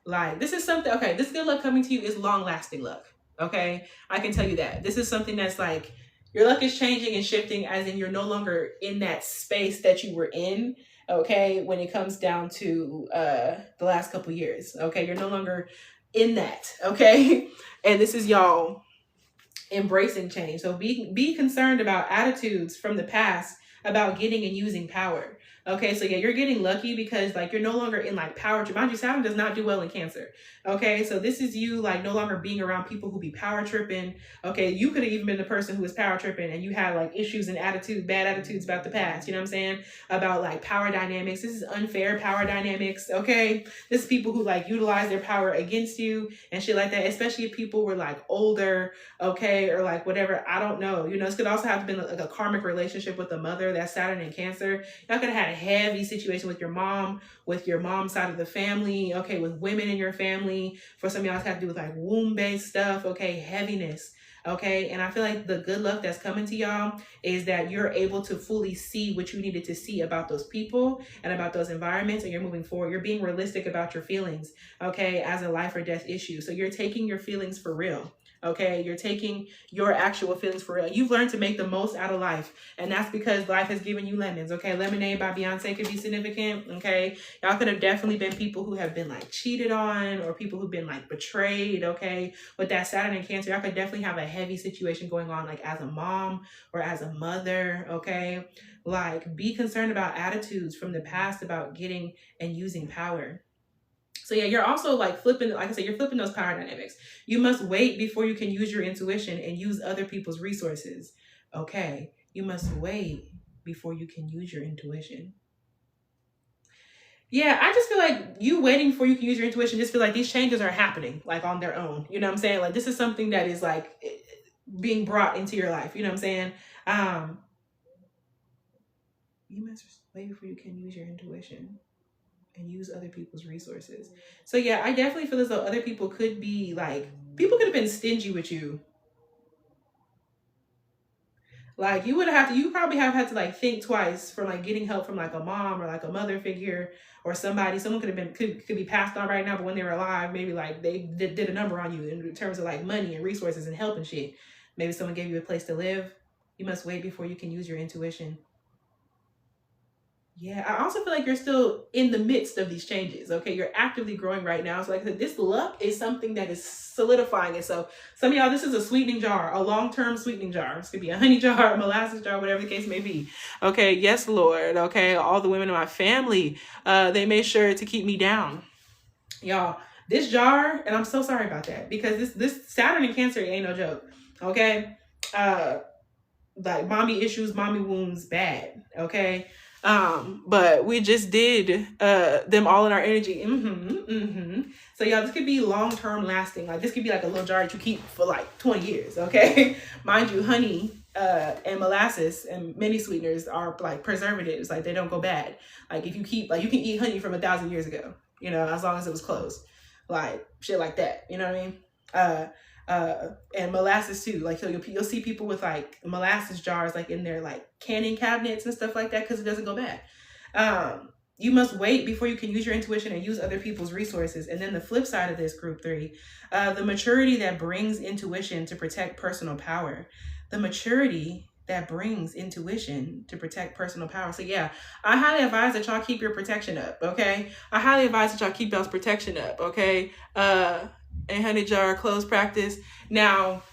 Like this is something, okay, this good luck coming to you is long-lasting luck. Okay, I can tell you that. This is something that's like your luck is changing and shifting, as in you're no longer in that space that you were in, okay, when it comes down to the last couple years. Okay, you're no longer in that, okay? And this is y'all embracing change. So be concerned about attitudes from the past about getting and using power. Okay, so yeah, you're getting lucky because like you're no longer in like power trip. Mind you, Saturn does not do well in Cancer. Okay, so this is you like no longer being around people who be power tripping. Okay, you could have even been the person who was power tripping and you had like issues and bad attitudes about the past. You know what I'm saying? About like power dynamics. This is unfair power dynamics. Okay, this is people who like utilize their power against you and shit like that. Especially if people were like older, okay, or like whatever. I don't know. You know, this could also have been like a karmic relationship with a mother. That's Saturn and Cancer. Y'all could have had a heavy situation with your mom's side of the family, okay, with women in your family. For some of y'all, it's had to do with like womb-based stuff, okay, heaviness. Okay, and I feel like the good luck that's coming to y'all is that you're able to fully see what you needed to see about those people and about those environments, and you're moving forward. You're being realistic about your feelings, okay, as a life or death issue. So you're taking your feelings for real. Okay, you're taking your actual feelings for real. You've learned to make the most out of life, and that's because life has given you lemons. Okay, Lemonade by Beyonce could be significant. Okay, y'all could have definitely been people who have been like cheated on, or people who've been like betrayed. Okay, with that Saturn and Cancer, y'all could definitely have a heavy situation going on, like as a mom or as a mother. Okay, like be concerned about attitudes from the past about getting and using power. So yeah, you're also like flipping, like I said, you're flipping those power dynamics. You must wait before you can use your intuition and use other people's resources. Okay, you must wait before you can use your intuition. Yeah, I just feel like you waiting before you can use your intuition, just feel like these changes are happening like on their own. You know what I'm saying? Like this is something that is like being brought into your life. You know what I'm saying? You must wait before you can use your intuition and use other people's resources. So yeah, I definitely feel as though other people could be like, people could have been stingy with you. Like you probably have had to like think twice for like getting help from like a mom or like a mother figure or somebody. Someone could be passed on right now, but when they were alive, maybe like they did a number on you in terms of like money and resources and help and shit. Maybe someone gave you a place to live. You must wait before you can use your intuition. Yeah, I also feel like you're still in the midst of these changes. Okay, you're actively growing right now. So like I said, this luck is something that is solidifying it. So some of y'all, this is a sweetening jar, a long-term sweetening jar. This could be a honey jar, a molasses jar, whatever the case may be. Okay, yes, Lord. Okay, all the women in my family, they made sure to keep me down. Y'all, this jar, and I'm so sorry about that because this Saturn and Cancer ain't no joke. Okay, like mommy issues, mommy wounds, bad. Okay. But we just did them all in our energy. So y'all, this could be long-term lasting. Like this could be like a little jar that you keep for like 20 years, okay? Mind you, honey and molasses and many sweeteners are like preservatives, like they don't go bad. Like if you keep, like you can eat honey from 1,000 years ago, you know, as long as it was closed. Like shit like that, you know what I mean? And molasses too. Like you'll see people with like molasses jars like in their like canning cabinets and stuff like that because it doesn't go bad. You must wait before you can use your intuition and use other people's resources. And then the flip side of this, group 3, the maturity that brings intuition to protect personal power. The maturity that brings intuition to protect personal power. So yeah, I highly advise that y'all keep your protection up, okay? I highly advise that y'all keep y'all's protection up, okay? And honey jar close practice. Now,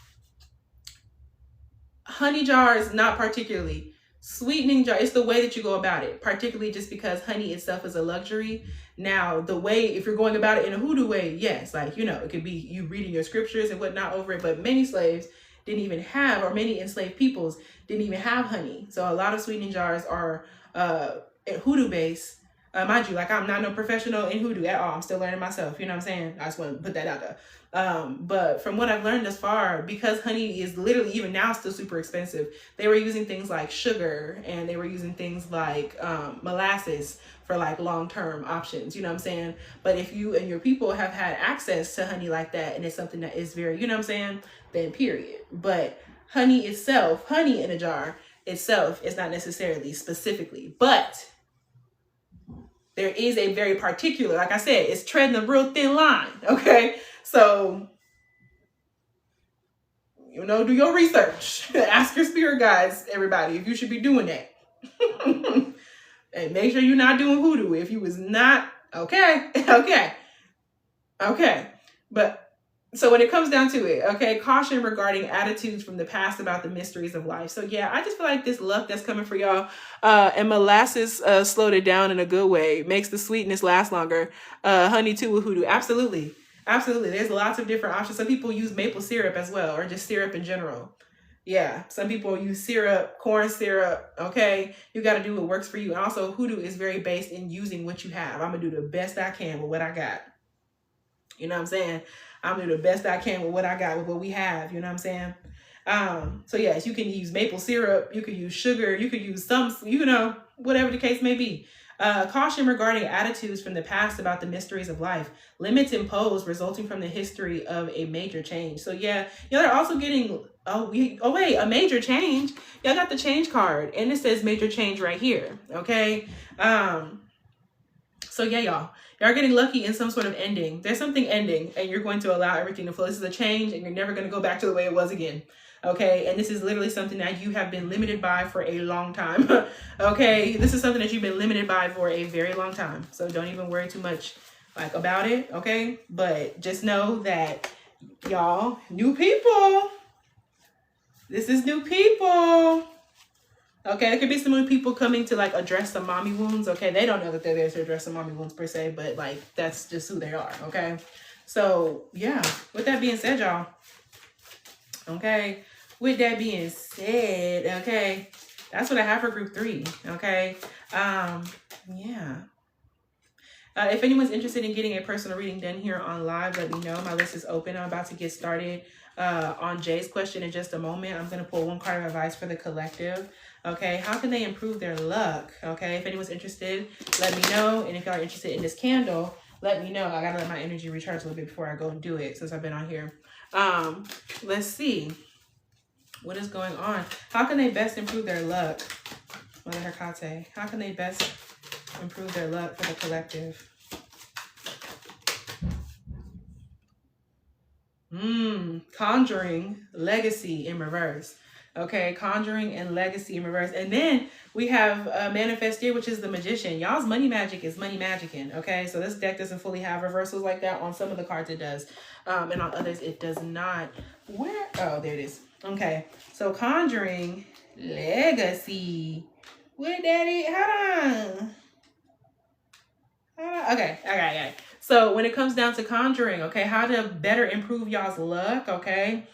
honey jars, not particularly. Sweetening jar, it's the way that you go about it, particularly just because honey itself is a luxury. Now, the way, if you're going about it in a hoodoo way, yes, like, you know, it could be you reading your scriptures and whatnot over it, but many slaves didn't even have, or many enslaved peoples didn't even have honey. So a lot of sweetening jars are hoodoo based. Mind you, like I'm not no professional in hoodoo at all. I'm still learning myself. You know what I'm saying? I just want to put that out there. But from what I've learned thus far, because honey is literally even now still super expensive, they were using things like sugar and they were using things like molasses for like long-term options. You know what I'm saying? But if you and your people have had access to honey like that, and it's something that is very, you know what I'm saying, then period. But honey itself, honey in a jar itself is not necessarily specifically, but there is a very particular, like I said, it's treading a real thin line, okay? So, you know, do your research. Ask your spirit guides, everybody, if you should be doing that. And make sure you're not doing hoodoo. If you was not, okay. But, so when it comes down to it, okay, caution regarding attitudes from the past about the mysteries of life. So yeah, I just feel like this luck that's coming for y'all, and molasses slowed it down in a good way, makes the sweetness last longer. Honey too with hoodoo, absolutely. There's lots of different options. Some people use maple syrup as well, or just syrup in general. Yeah, some people use syrup, corn syrup, okay? You got to do what works for you. And also hoodoo is very based in using what you have. I'm going to do the best I can with what I got. You know what I'm saying? I'm gonna do the best I can with what I got, with what we have, you know what I'm saying? So yes, you can use maple syrup, you could use sugar, you could use some, you know, whatever the case may be. Caution regarding attitudes from the past about the mysteries of life. Limits imposed resulting from the history of a major change. So yeah, y'all are also getting, wait, a major change. Y'all got the change card and it says major change right here. Okay. So yeah, y'all are getting lucky in some sort of ending. There's something ending and you're going to allow everything to flow. This is a change and you're never going to go back to the way it was again. Okay, and this is literally something that you have been limited by for a long time. Okay, this is something that you've been limited by for a very long time. So don't even worry too much like about it, okay? But just know that y'all, new people. This is new people. Okay, there could be some new people coming to like address some mommy wounds. Okay, they don't know that they're there to address some mommy wounds per se, but like that's just who they are. Okay, so yeah, with that being said, y'all. Okay, with that being said, okay, that's what I have for group 3. Okay, yeah. If anyone's interested in getting a personal reading done here on live, let me know. My list is open. I'm about to get started on Jay's question in just a moment. I'm going to pull one card of advice for the collective. Okay, how can they improve their luck? Okay, if anyone's interested, let me know. And if y'all are interested in this candle, let me know. I got to let my energy recharge a little bit before I go and do it since I've been on here. Let's see what is going on. How can they best improve their luck? Mother Hecate. How can they best improve their luck for the collective? Conjuring, legacy in reverse. Okay, conjuring and legacy in reverse. And then we have manifested, which is the magician. Y'all's money magic is money magicking. Okay, so this deck doesn't fully have reversals like that. On some of the cards it does. And on others it does not. Where? Oh, there it is. Okay, so conjuring, legacy. Where that is? Hold on. Okay. So when it comes down to conjuring, okay, how to better improve y'all's luck, okay?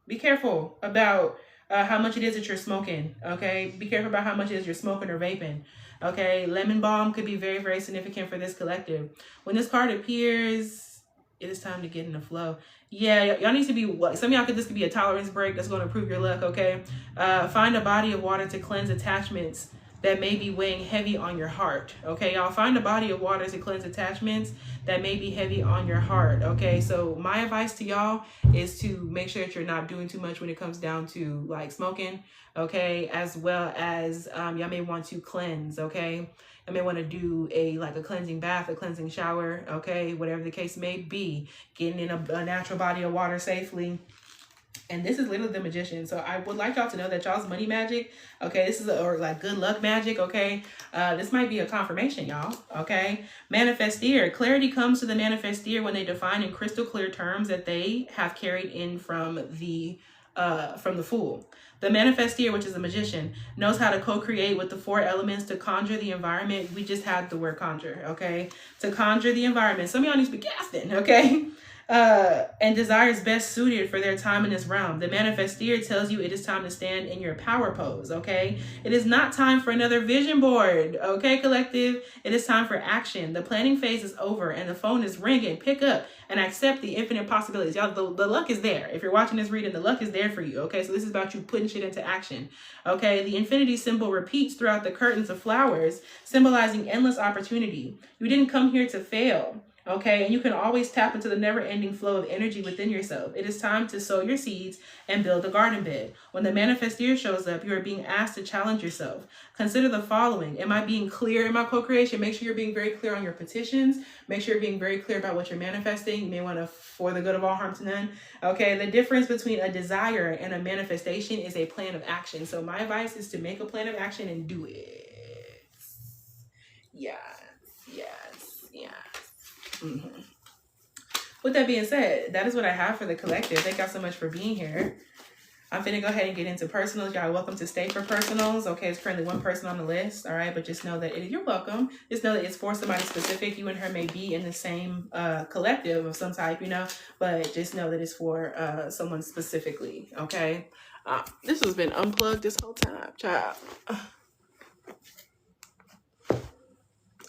Be careful about how much it is that you're smoking, okay? Be careful about how much it is you're smoking or vaping, okay? Lemon balm could be very, very significant for this collective. When this card appears, it is time to get in the flow. Yeah, y'all need to be, some of y'all this could be a tolerance break that's going to improve your luck, okay? Find a body of water to cleanse attachments that may be weighing heavy on your heart. Okay, y'all, find a body of water to cleanse attachments that may be heavy on your heart. Okay, so my advice to y'all is to make sure that you're not doing too much when it comes down to like smoking. Okay, as well as y'all may want to cleanse. Okay, I may want to do a cleansing bath, a cleansing shower. Okay, whatever the case may be, getting in a natural body of water safely. And this is literally the magician. So I would like y'all to know that y'all's money magic, okay, this is or good luck magic, okay? This might be a confirmation, y'all, okay? Manifestir. Clarity comes to the manifestir when they define in crystal clear terms that they have carried in from the Fool. The manifestir, which is a magician, knows how to co-create with the 4 elements to conjure the environment. We just had the word conjure, okay? To conjure the environment. Some of y'all need to be gasping, okay? And desires best suited for their time in this realm. The manifestir tells you it is time to stand in your power pose, okay? It is not time for another vision board, okay, collective? It is time for action. The planning phase is over and the phone is ringing. Pick up and accept the infinite possibilities. Y'all, the luck is there. If you're watching this reading, the luck is there for you, okay? So this is about you putting shit into action, okay? The infinity symbol repeats throughout the curtains of flowers, symbolizing endless opportunity. You didn't come here to fail. Okay, and you can always tap into the never-ending flow of energy within yourself. It is time to sow your seeds and build a garden bed. When the manifestir shows up, you are being asked to challenge yourself. Consider the following. Am I being clear in my co-creation? Make sure you're being very clear on your petitions. Make sure you're being very clear about what you're manifesting. You may want to, for the good of all, harm to none. Okay, the difference between a desire and a manifestation is a plan of action. So my advice is to make a plan of action and do it. Yes. Mm-hmm. With that being said, that is what I have for the collective. Thank y'all so much for being here. I'm finna go ahead and get into personals. Y'all are welcome to stay for personals. Okay, it's currently one person on the list. All right, but just know that you're welcome. Just know that it's for somebody specific. You and her may be in the same collective of some type, you know, but just know that it's for someone specifically. Okay, this has been unplugged this whole time, child.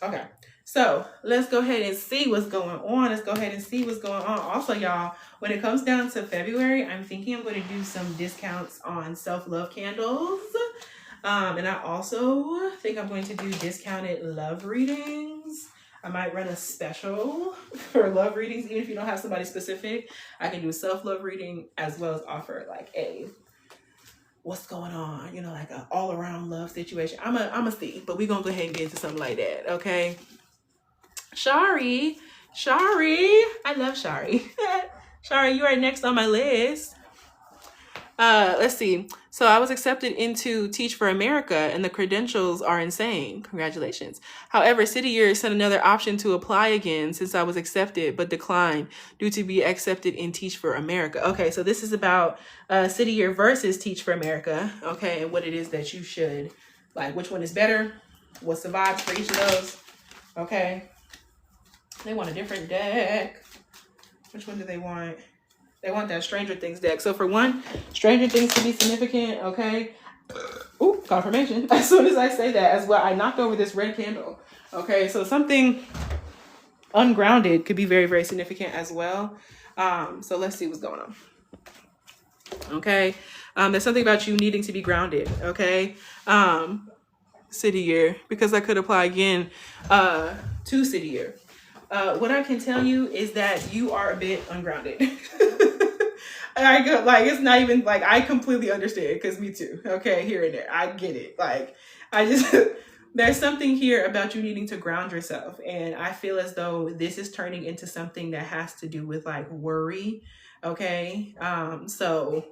Okay. So let's go ahead and see what's going on. Also, y'all, when it comes down to February, I'm thinking I'm going to do some discounts on self-love candles. And I also think I'm going to do discounted love readings. I might run a special for love readings, even if you don't have somebody specific. I can do a self-love reading as well as offer like a what's going on, you know, like an all-around love situation. I'm a see, but we're gonna go ahead and get into something like that, okay? Shari, I love Shari. Shari, you are next on my list. Let's see. So I was accepted into Teach for America and the credentials are insane. Congratulations. However, City Year sent another option to apply again since I was accepted but declined due to be accepted in Teach for America. Okay, so this is about City Year versus Teach for America. Okay, and what it is that you should, like which one is better? What's the vibes for each of those? Okay. They want a different deck. Which one do they want? They want that Stranger Things deck. So for one, Stranger Things to be significant, okay? Ooh, confirmation. As soon as I say that, as well, I knocked over this red candle. Okay, so something ungrounded could be very, very significant as well. So let's see what's going on. Okay, there's something about you needing to be grounded, okay? City Year, because I could apply again to City Year. What I can tell you is that you are a bit ungrounded. Like it's not even like I completely understand because me too. Okay, here and there, I get it. Like I just there's something here about you needing to ground yourself, and I feel as though this is turning into something that has to do with like worry. Okay, so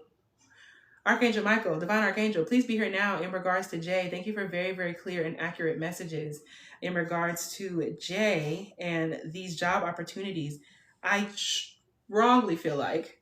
Archangel Michael, Divine Archangel, please be here now in regards to Jay. Thank you for very, very clear and accurate messages in regards to Jay and these job opportunities. I strongly feel like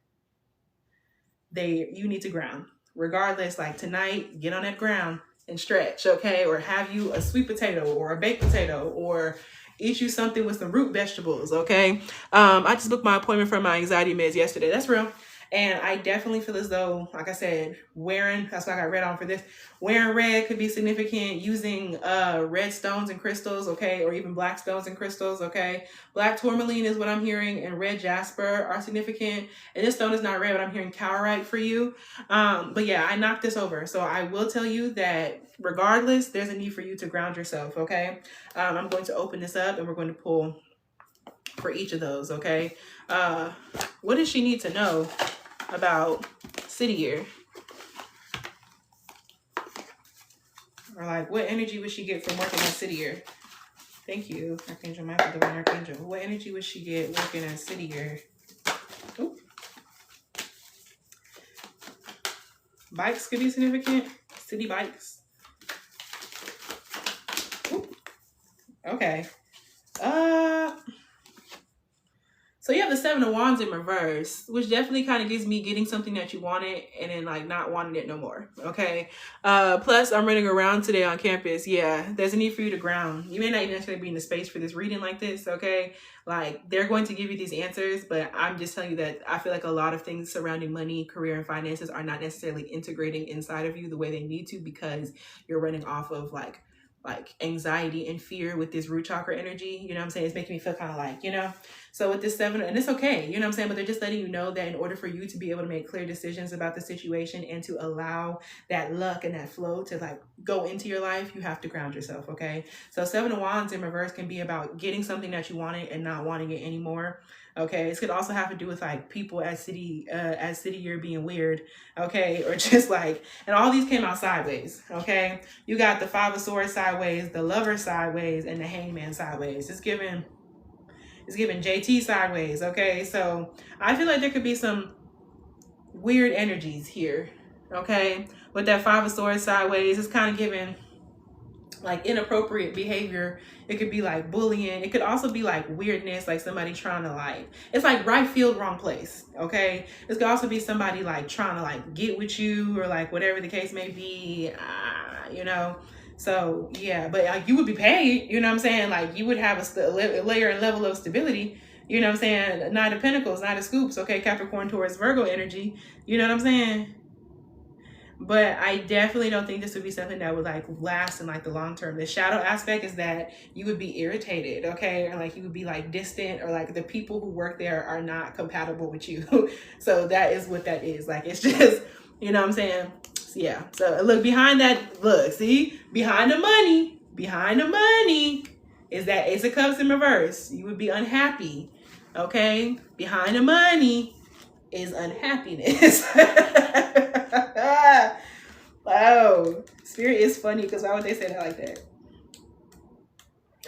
you need to ground. Regardless, like tonight, get on that ground and stretch, okay? Or have you a sweet potato or a baked potato or eat you something with some root vegetables, okay? I just booked my appointment for my anxiety meds yesterday. That's real. And I definitely feel as though, like I said, that's why I got red on for this. Wearing red could be significant. Using red stones and crystals, okay? Or even black stones and crystals, okay? Black tourmaline is what I'm hearing, and red jasper are significant. And this stone is not red, but I'm hearing cowrite for you. But yeah, I knocked this over. So I will tell you that regardless, there's a need for you to ground yourself, okay? I'm going to open this up and we're going to pull for each of those, okay? What does she need to know about City Year? Or like, what energy would she get from working at City Year? Thank you, Archangel Michael, Divine Archangel. What energy would she get working at City Year? Ooh. Bikes could be significant. City bikes. Ooh. Okay. So you have the Seven of Wands in reverse, which definitely kind of gives me getting something that you wanted and then like not wanting it no more, okay? Plus, I'm running around today on campus. Yeah, there's a need for you to ground. You may not even necessarily be in the space for this reading like this, okay? Like, they're going to give you these answers, but I'm just telling you that I feel like a lot of things surrounding money, career, and finances are not necessarily integrating inside of you the way they need to because you're running off of like anxiety and fear with this root chakra energy. You know what I'm saying? It's making me feel kind of like, you know? So with this seven, and it's okay, you know what I'm saying? But they're just letting you know that in order for you to be able to make clear decisions about the situation and to allow that luck and that flow to like go into your life, you have to ground yourself, okay? So Seven of Wands in reverse can be about getting something that you wanted and not wanting it anymore. Okay, this could also have to do with like people as City Year being weird, okay, or just like, and all these came out sideways, okay. You got the Five of Swords sideways, the Lover sideways, and the Hangman sideways. It's giving JT sideways, okay. So I feel like there could be some weird energies here, okay. With that Five of Swords sideways, it's kind of giving like inappropriate behavior. It could be like bullying. It could also be like weirdness, like somebody trying to like, it's like right field, wrong place, okay? This could also be somebody like trying to like get with you or like whatever the case may be, you know? So yeah, but like you would be paid, you know what I'm saying? Like you would have a layer and level of stability, you know what I'm saying? Knight of Pentacles, Knight of Scoops, okay? Capricorn, Taurus, Virgo energy, you know what I'm saying? But I definitely don't think this would be something that would like last in like the long term. The shadow aspect is that you would be irritated, okay? Or like you would be like distant, or like the people who work there are not compatible with you. So that is what that is. Like it's just, you know what I'm saying? Yeah. So look, behind that, look, see, behind the money is that Ace of Cups in reverse. You would be unhappy. Okay. Behind the money is unhappiness. Wow. Spirit is funny because why would they say that like that?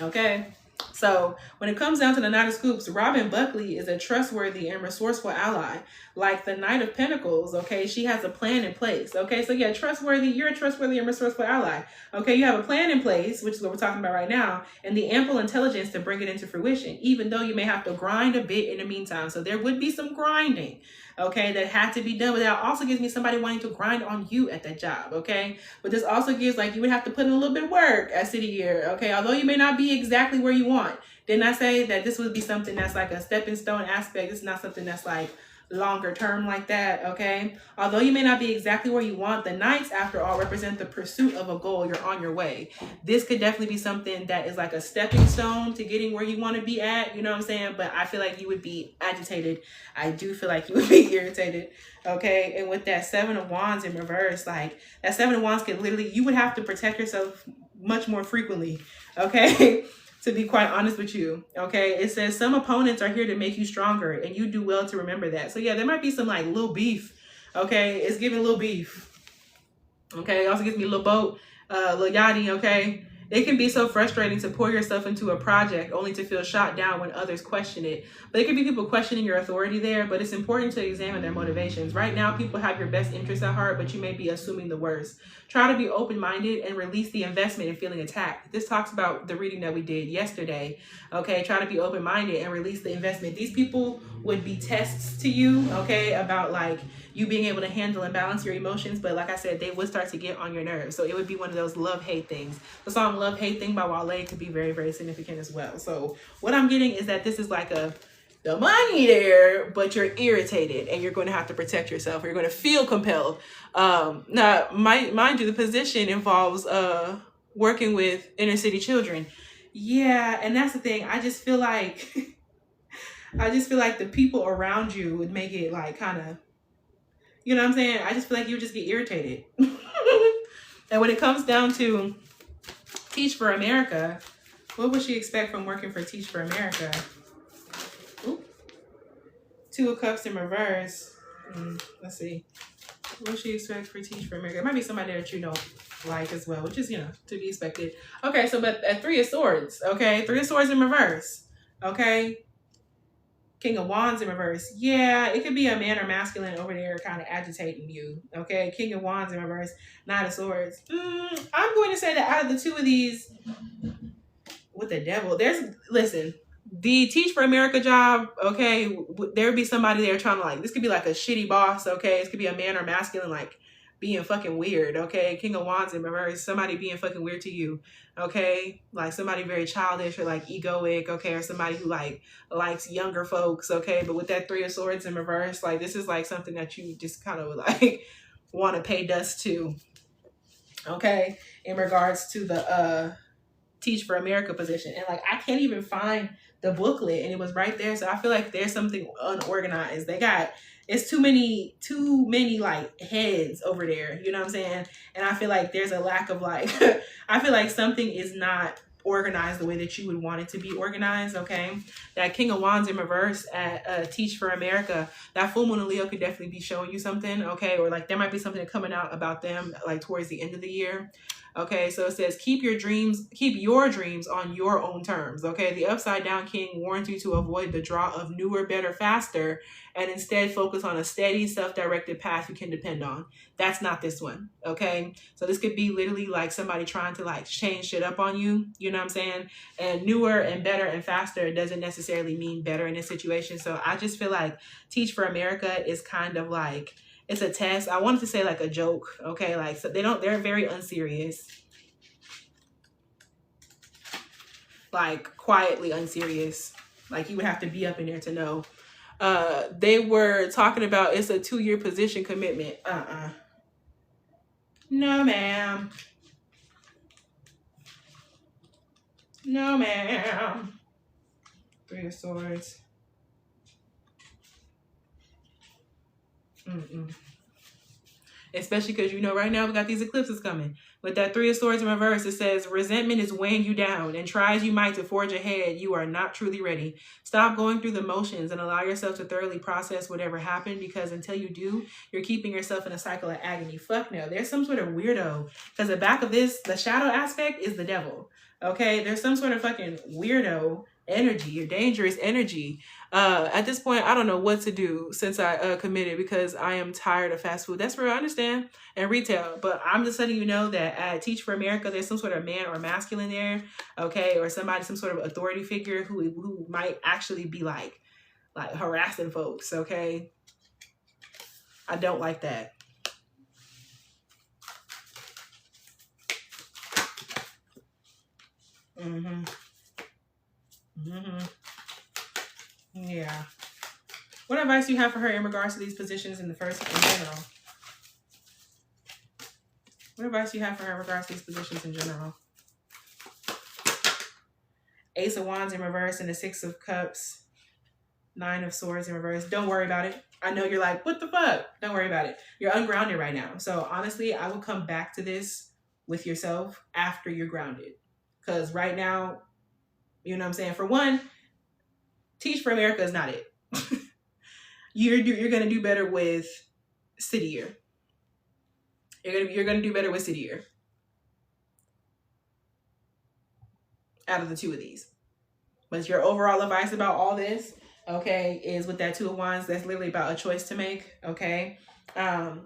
Okay. So when it comes down to the Knight of Scoops, Robin Buckley is a trustworthy and resourceful ally. Like the Knight of Pentacles, okay? She has a plan in place, okay? So yeah, trustworthy, you're a trustworthy and resourceful ally, okay? You have a plan in place, which is what we're talking about right now, and the ample intelligence to bring it into fruition, even though you may have to grind a bit in the meantime. So there would be some grinding, okay, that had to be done. But that also gives me somebody wanting to grind on you at that job, okay? But this also gives, like, you would have to put in a little bit of work at City Year, okay? Although you may not be exactly where you want. Didn't I say that this would be something that's like a stepping stone aspect? It's not something that's like longer term like that, okay? Although you may not be exactly where you want, the Knights, after all, represent the pursuit of a goal. You're on your way. This could definitely be something that is like a stepping stone to getting where you want to be at, you know what I'm saying? But I feel like you would be agitated. I do feel like you would be irritated, okay? And with that Seven of Wands in reverse, like that Seven of Wands could literally, you would have to protect yourself much more frequently, okay? To be quite honest with you, okay? It says some opponents are here to make you stronger, and you do well to remember that. So yeah, there might be some like little beef, okay? It's giving little beef, okay? It also gives me a little boat, little yachty, okay? It can be so frustrating to pour yourself into a project only to feel shot down when others question it. But it could be people questioning your authority there, but it's important to examine their motivations. Right now, people have your best interests at heart, but you may be assuming the worst. Try to be open-minded and release the investment in feeling attacked. This talks about the reading that we did yesterday. Okay, try to be open-minded and release the investment. These people would be tests to you, okay, about like you being able to handle and balance your emotions. But like I said, they would start to get on your nerves. So it would be one of those love-hate things. The song Love Hate Thing by Wale could be very, very significant as well. So what I'm getting is that this is like the money there, but you're irritated and you're going to have to protect yourself, or you're going to feel compelled. Now, mind you, the position involves working with inner city children. Yeah, and that's the thing. I just feel like the people around you would make it like kind of, you know what I'm saying? I just feel like you would just get irritated. And when it comes down to Teach for America, what would she expect from working for Teach for America? Ooh. Two of Cups in reverse. Let's see. What she expect for Teach for America? It might be somebody that you don't like as well, which is, you know, to be expected. Okay, so but at Three of Swords, okay? Three of Swords in reverse, okay? King of Wands in reverse. Yeah, it could be a man or masculine over there kind of agitating you, okay? King of Wands in reverse, Knight of Swords. I'm going to say that out of the two of these, with the devil, listen, the Teach for America job, okay, there would be somebody there trying to like, this could be like a shitty boss, okay? This could be a man or masculine, like being fucking weird, okay? King of Wands in reverse, somebody being fucking weird to you, okay? Like somebody very childish or like egoic, okay? Or somebody who like likes younger folks, okay? But with that Three of Swords in reverse, like this is like something that you just kind of like want to pay dust to, okay? In regards to the Teach for America position. And like I can't even find the booklet, and it was right there. So I feel like there's something unorganized. It's too many like heads over there, you know what I'm saying? And I feel like there's a lack of like I feel like something is not organized the way that you would want it to be organized, okay? That King of Wands in reverse at Teach for America, that full moon in Leo could definitely be showing you something, okay? Or like there might be something coming out about them like towards the end of the year. Okay, so it says, keep your dreams on your own terms. Okay, the Upside Down King warns you to avoid the draw of newer, better, faster, and instead focus on a steady, self-directed path you can depend on. That's not this one. Okay, so this could be literally like somebody trying to like change shit up on you. You know what I'm saying? And newer and better and faster doesn't necessarily mean better in this situation. So I just feel like Teach for America is kind of like, it's a test. I wanted to say like a joke, okay? Like, so they're very unserious. Like, quietly unserious. Like, you would have to be up in there to know. They were talking about it's a 2-year position commitment. No, ma'am. No, ma'am. Three of Swords. especially because you know right now we got these eclipses coming. With that Three of Swords in reverse, it says resentment is weighing you down, and try as you might to forge ahead, you are not truly ready. Stop going through the motions and allow yourself to thoroughly process whatever happened, because until you do, you're keeping yourself in a cycle of agony. Fuck no. There's some sort of weirdo, because the back of this, the shadow aspect is the devil. Okay, there's some sort of fucking weirdo energy or dangerous energy. At this point, I don't know what to do since I committed, because I am tired of fast food. That's where I understand, and retail. But I'm just letting you know that at Teach for America, there's some sort of man or masculine there, okay, or somebody, some sort of authority figure who might actually be like harassing folks. Okay, I don't like that. Yeah. What advice do you have for her in regards to these positions in general? What advice do you have for her in regards to these positions in general? Ace of Wands in reverse and the Six of Cups. Nine of Swords in reverse. Don't worry about it. I know you're like, what the fuck? Don't worry about it. You're ungrounded right now. So honestly, I will come back to this with yourself after you're grounded. Because right now, you know what I'm saying? For one, Teach for America is not it. You're gonna do better with City Year. You're gonna do better with City Year. Out of the two of these. But your overall advice about all this, okay, is with that Two of Wands, that's literally about a choice to make, okay? And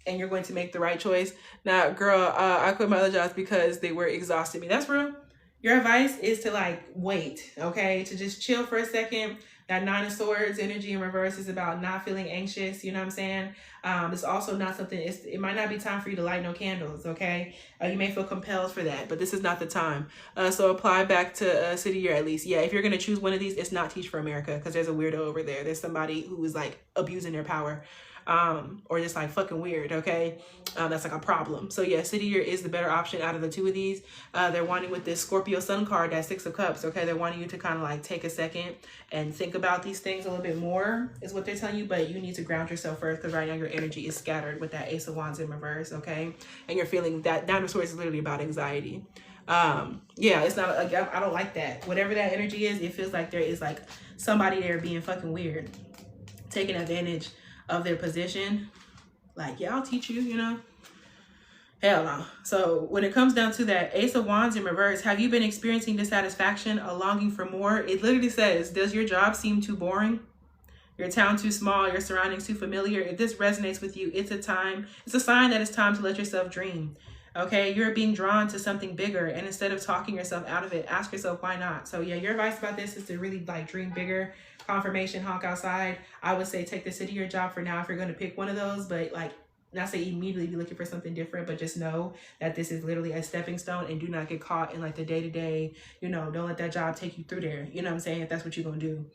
you're going to make the right choice. Now, girl, I quit my other jobs because they were exhausting me. That's real. Your advice is to like wait, okay? To just chill for a second. That Nine of Swords energy in reverse is about not feeling anxious, you know what I'm saying? It's also not something, it might not be time for you to light no candles, okay? You may feel compelled for that, but this is not the time. So apply back to City Year at least. Yeah, if you're going to choose one of these, it's not Teach for America, because there's a weirdo over there. There's somebody who is like abusing their power. Or just like fucking weird, okay? That's like a problem. So yeah, City Year is the better option out of the two of these. They're wanting with this Scorpio Sun card, that Six of Cups, okay? They're wanting you to kind of like take a second and think about these things a little bit more is what they're telling you, but you need to ground yourself first, because right now your energy is scattered with that Ace of Wands in reverse, okay? And you're feeling that Nine of Swords is literally about anxiety. Yeah, it's not, I don't like that. Whatever that energy is, it feels like there is like somebody there being fucking weird, taking advantage of their position. Like, yeah, I'll teach you, you know? Hell no. So when it comes down to that Ace of Wands in reverse, have you been experiencing dissatisfaction, a longing for more? It literally says, does your job seem too boring? Your town too small, your surroundings too familiar? If this resonates with you, it's a sign that it's time to let yourself dream. Okay, you're being drawn to something bigger, and instead of talking yourself out of it, ask yourself why not. So yeah, your advice about this is to really like dream bigger. Confirmation, honk outside. I would say take the City Year job for now if you're going to pick one of those, but like not say immediately be looking for something different, but just know that this is literally a stepping stone, and do not get caught in like the day-to-day, you know, don't let that job take you through there. You know what I'm saying? If that's what you're going to do.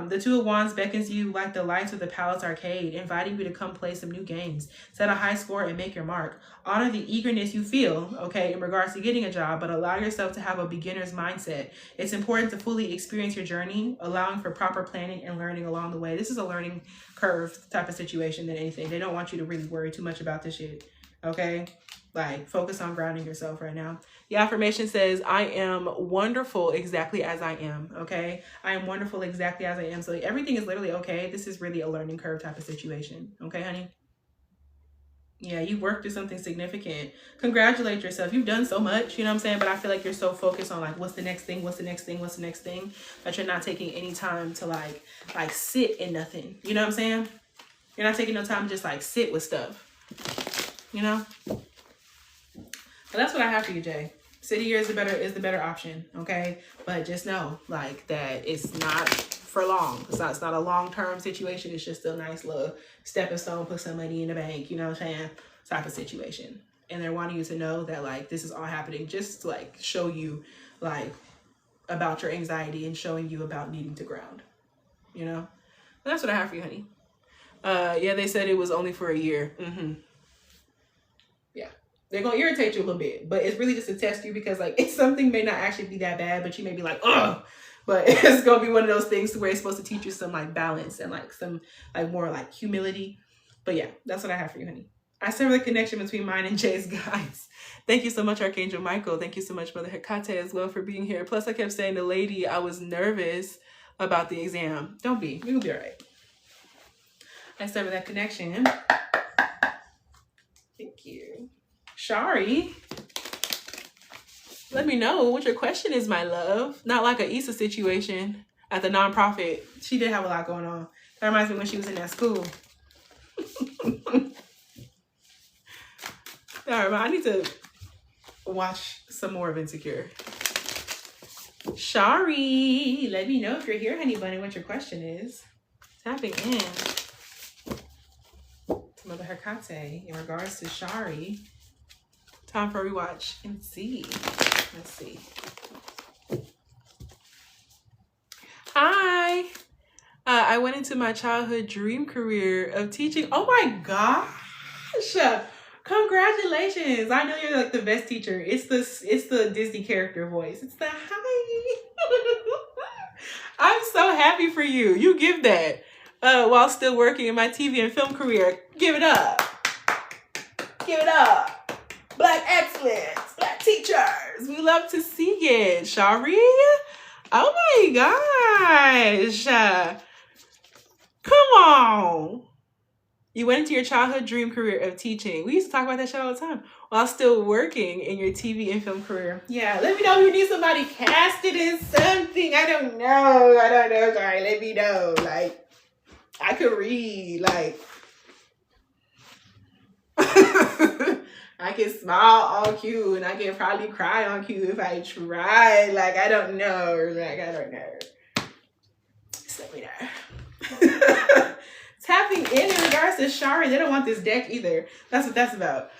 The Two of Wands beckons you like the lights of the Palace Arcade, inviting you to come play some new games. Set a high score and make your mark. Honor the eagerness you feel, okay, in regards to getting a job, but allow yourself to have a beginner's mindset. It's important to fully experience your journey, allowing for proper planning and learning along the way. This is a learning curve type of situation than anything. They don't want you to really worry too much about this shit, okay? Like, focus on grounding yourself right now. The affirmation says, I am wonderful exactly as I am, okay? I am wonderful exactly as I am. So everything is literally okay. This is really a learning curve type of situation, okay, honey? Yeah, you worked through something significant. Congratulate yourself. You've done so much, you know what I'm saying? But I feel like you're so focused on like, what's the next thing? What's the next thing? What's the next thing? That you're not taking any time to like sit in nothing. You know what I'm saying? You're not taking no time to just like sit with stuff, you know? But that's what I have for you, Jay. City Year is the better option, okay? But just know like that it's not for long. It's not a long-term situation. It's just a nice little stepping stone, put some money in the bank, you know what I'm saying? Type of situation. And they're wanting you to know that like this is all happening just to like show you like about your anxiety and showing you about needing to ground, you know? But that's what I have for you, honey. Yeah, they said it was only for a year. Yeah. They're going to irritate you a little bit, but it's really just to test you, because like it's something may not actually be that bad, but you may be like, ugh, but it's going to be one of those things where it's supposed to teach you some like balance and like some like more like humility. But yeah, that's what I have for you, honey. I serve the connection between mine and Jay's guys. Thank you so much, Archangel Michael. Thank you so much, Mother Hecate, as well, for being here. Plus, I kept saying to Lady, I was nervous about the exam. Don't be. You'll be all right. I serve that connection. Thank you. Shari, let me know what your question is, my love. Not like a Issa situation at the nonprofit. She did have a lot going on. That reminds me when she was in that school. All right, I need to watch some more of Insecure. Shari, let me know if you're here, honey bunny, what your question is. Tapping in to Mother Hecate in regards to Shari. Time for a rewatch and see. Let's see. Hi. I went into my childhood dream career of teaching. Oh my gosh. Congratulations. I know you're like the best teacher. It's the Disney character voice. It's the hi. I'm so happy for you. You give that while still working in my TV and film career. Give it up. Give it up. Black excellence. Black teachers. We love to see it. Shari. Oh my gosh. Come on. You went into your childhood dream career of teaching. We used to talk about that shit all the time. While still working in your TV and film career. Yeah, let me know if you need somebody casted in something. I don't know. Sorry, let me know. Like, I could read. Like, I can smile all cute. And I can probably cry on cue if I tried. Like, I don't know. Like, I don't know. Just let me know. Tapping in regards to Shari, they don't want this deck either. That's what that's about.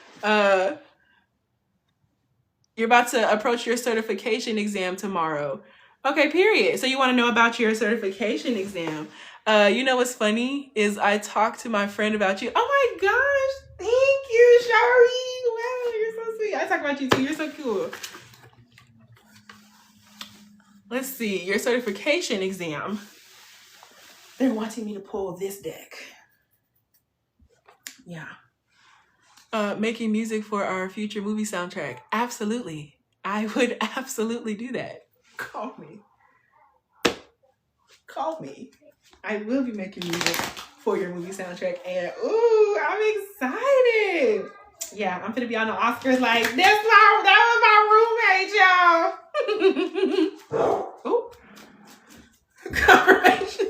You're about to approach your certification exam tomorrow. Okay, period. So you want to know about your certification exam. You know what's funny is I talked to my friend about you. Oh my gosh, thank you, Shari. Wow, you're so sweet. I talk about you too. You're so cool. Let's see, your certification exam. They're wanting me to pull this deck. Yeah. Making music for our future movie soundtrack. Absolutely. I would absolutely do that. Call me. Call me. I will be making music for your movie soundtrack. And ooh, I'm excited. Yeah, I'm gonna be on the Oscars like, that was my roommate, y'all. Ooh. Confirmation.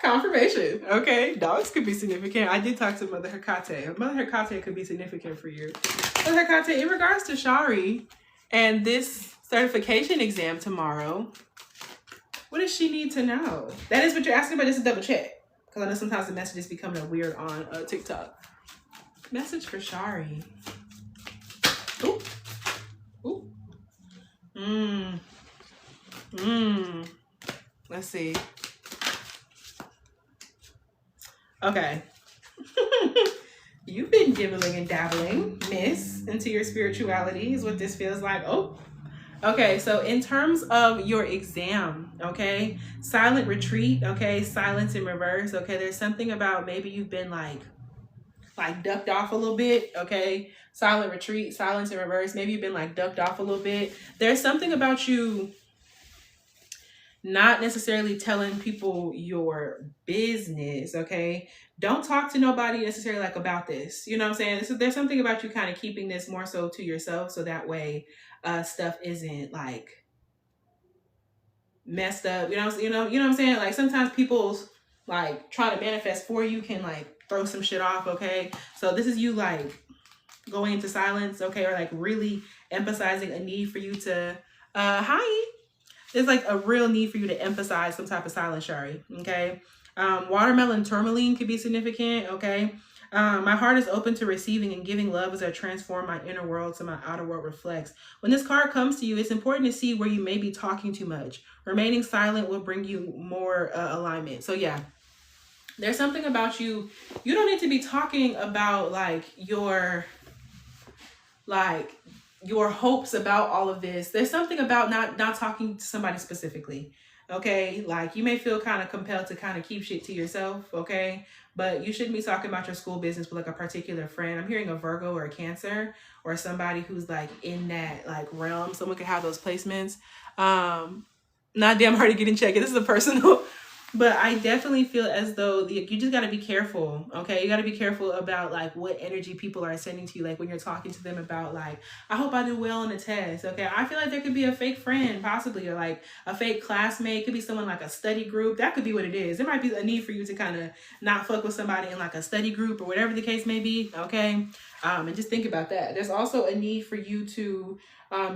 Confirmation. Okay, dogs could be significant. I did talk to Mother Hecate. Mother Hecate could be significant for you. Mother Hecate, in regards to Shari and this certification exam tomorrow, what does she need to know? That is what you're asking about, just to double check. Because I know sometimes the messages become weird on TikTok. Message for Shari. Ooh. Ooh. Let's see. Okay. You've been dibbling and dabbling, miss, into your spirituality is what this feels like. Oh. Okay, so in terms of your exam, okay, silent retreat, okay, silence in reverse, okay, there's something about maybe you've been like ducked off a little bit, okay, silent retreat, silence in reverse, maybe you've been like ducked off a little bit. There's something about you not necessarily telling people your business, okay? Don't talk to nobody necessarily like about this. You know what I'm saying? So there's something about you kind of keeping this more so to yourself, so that way stuff isn't like messed up. You know what I'm saying? Like sometimes people's like trying to manifest for you can like throw some shit off, okay? So this is you like going into silence, okay, or like really emphasizing a need for you to hi. There's like a real need for you to emphasize some type of silence, Shari, okay? Watermelon tourmaline could be significant, okay? My heart is open to receiving and giving love as I transform my inner world so my outer world reflects. When this card comes to you, it's important to see where you may be talking too much. Remaining silent will bring you more alignment. So yeah, there's something about you. You don't need to be talking about like your hopes about all of this. There's something about not talking to somebody specifically. Okay, like you may feel kind of compelled to kind of keep shit to yourself, okay? But you shouldn't be talking about your school business with like a particular friend. I'm hearing a Virgo or a Cancer or somebody who's like in that like realm. Someone could have those placements. Not damn hard to get in check. This is a personal, but I definitely feel as though you just got to be careful. Okay, you got to be careful about like what energy people are sending to you. Like when you're talking to them about like, I hope I do well on the test. Okay, I feel like there could be a fake friend possibly, or like a fake classmate. Could be someone like a study group. That could be what it is. There might be a need for you to kind of not fuck with somebody in like a study group or whatever the case may be. Okay, and just think about that. There's also a need for you to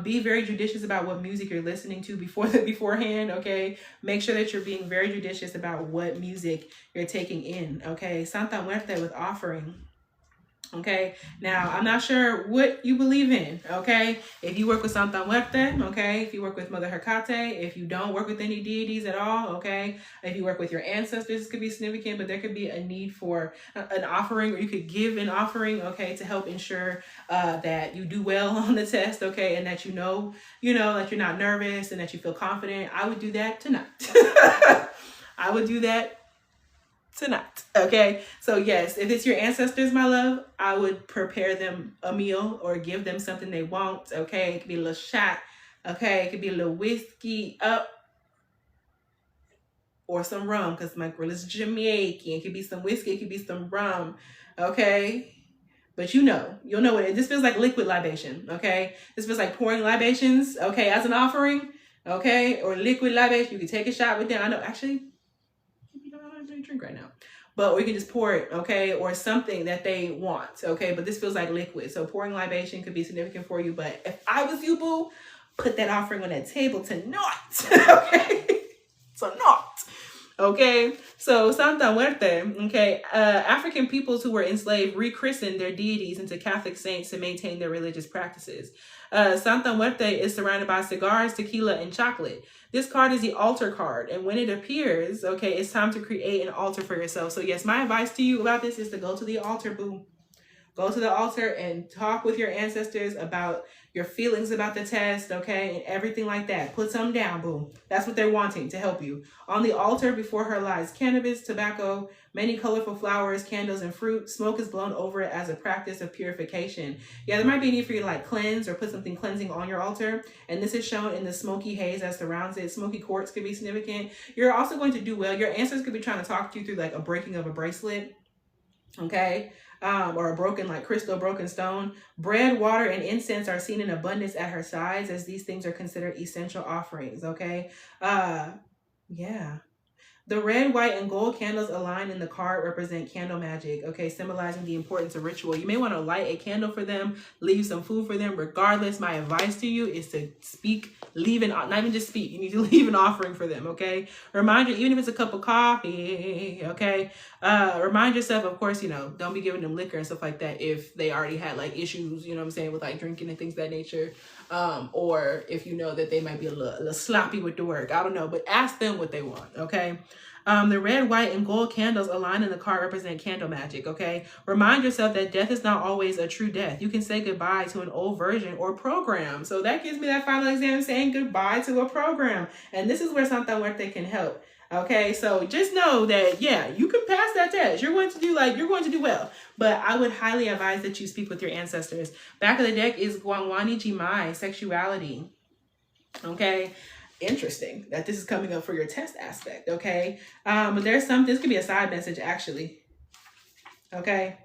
be very judicious about what music you're listening to beforehand. Okay, make sure that you're being very judicious about what music you're taking in. Okay, Santa Muerte with offering. Okay, now I'm not sure what you believe in. Okay, if you work with Santa Muerte, okay, if you work with Mother Hecate, if you don't work with any deities at all, okay, if you work with your ancestors, this could be significant, but there could be a need for an offering, or you could give an offering, okay, to help ensure that you do well on the test, okay, and that you know that you're not nervous and that you feel confident. I would do that tonight. I would do that tonight. Okay, so yes, if it's your ancestors, my love, I would prepare them a meal or give them something they want. Okay, it could be a little shot. Okay, it could be a little whiskey up or some rum, because my girl is Jamaican. It could be some whiskey, it could be some rum. Okay, but you'll know what this feels like. Liquid libation. Okay, this feels like pouring libations, okay, as an offering. Okay, or liquid libation. You can take a shot with them. I know, actually, drink right now, but we can just pour it, okay, or something that they want, okay, but this feels like liquid, so pouring libation could be significant for you. But if I was you, boo, put that offering on that table tonight. Okay, so not okay. So Santa Muerte, okay, African peoples who were enslaved rechristened their deities into Catholic saints to maintain their religious practices. Santa Muerte is surrounded by cigars, tequila, and chocolate. This card is the altar card, and when it appears, okay, it's time to create an altar for yourself. So yes, my advice to you about this is to go to the altar, boo. Go to the altar and talk with your ancestors about your feelings about the test, okay, and everything like that. Put something down, boo. That's what they're wanting to help you. On the altar before her lies cannabis, tobacco, many colorful flowers, candles, and fruit. Smoke is blown over it as a practice of purification. Yeah, there might be a need for you to like cleanse or put something cleansing on your altar. And this is shown in the smoky haze that surrounds it. Smoky quartz could be significant. You're also going to do well. Your ancestors could be trying to talk to you through like a breaking of a bracelet, okay, or a broken like crystal, broken stone. Bread, water, and incense are seen in abundance at her sides, as these things are considered essential offerings. Okay, yeah. The red, white, and gold candles aligned in the card represent candle magic, okay, symbolizing the importance of ritual. You may want to light a candle for them, leave some food for them. Regardless, my advice to you is to not even just speak, you need to leave an offering for them, okay? Remind you, even if it's a cup of coffee, okay? Remind yourself, of course, don't be giving them liquor and stuff like that if they already had like issues, you know what I'm saying, with like drinking and things of that nature. Or if you know that they might be a little sloppy with the work. I don't know, but ask them what they want, okay? The red, white, and gold candles aligned in the card represent candle magic, okay? Remind yourself that death is not always a true death. You can say goodbye to an old version or program. So that gives me that final exam saying goodbye to a program. And this is where Santa Muerte can help. Okay, so just know that, yeah, you can pass that test. You're going to do well. But I would highly advise that you speak with your ancestors. Back of the deck is Guanwani Jimai, sexuality. Okay, interesting that this is coming up for your test aspect. Okay, but this could be a side message actually. Okay,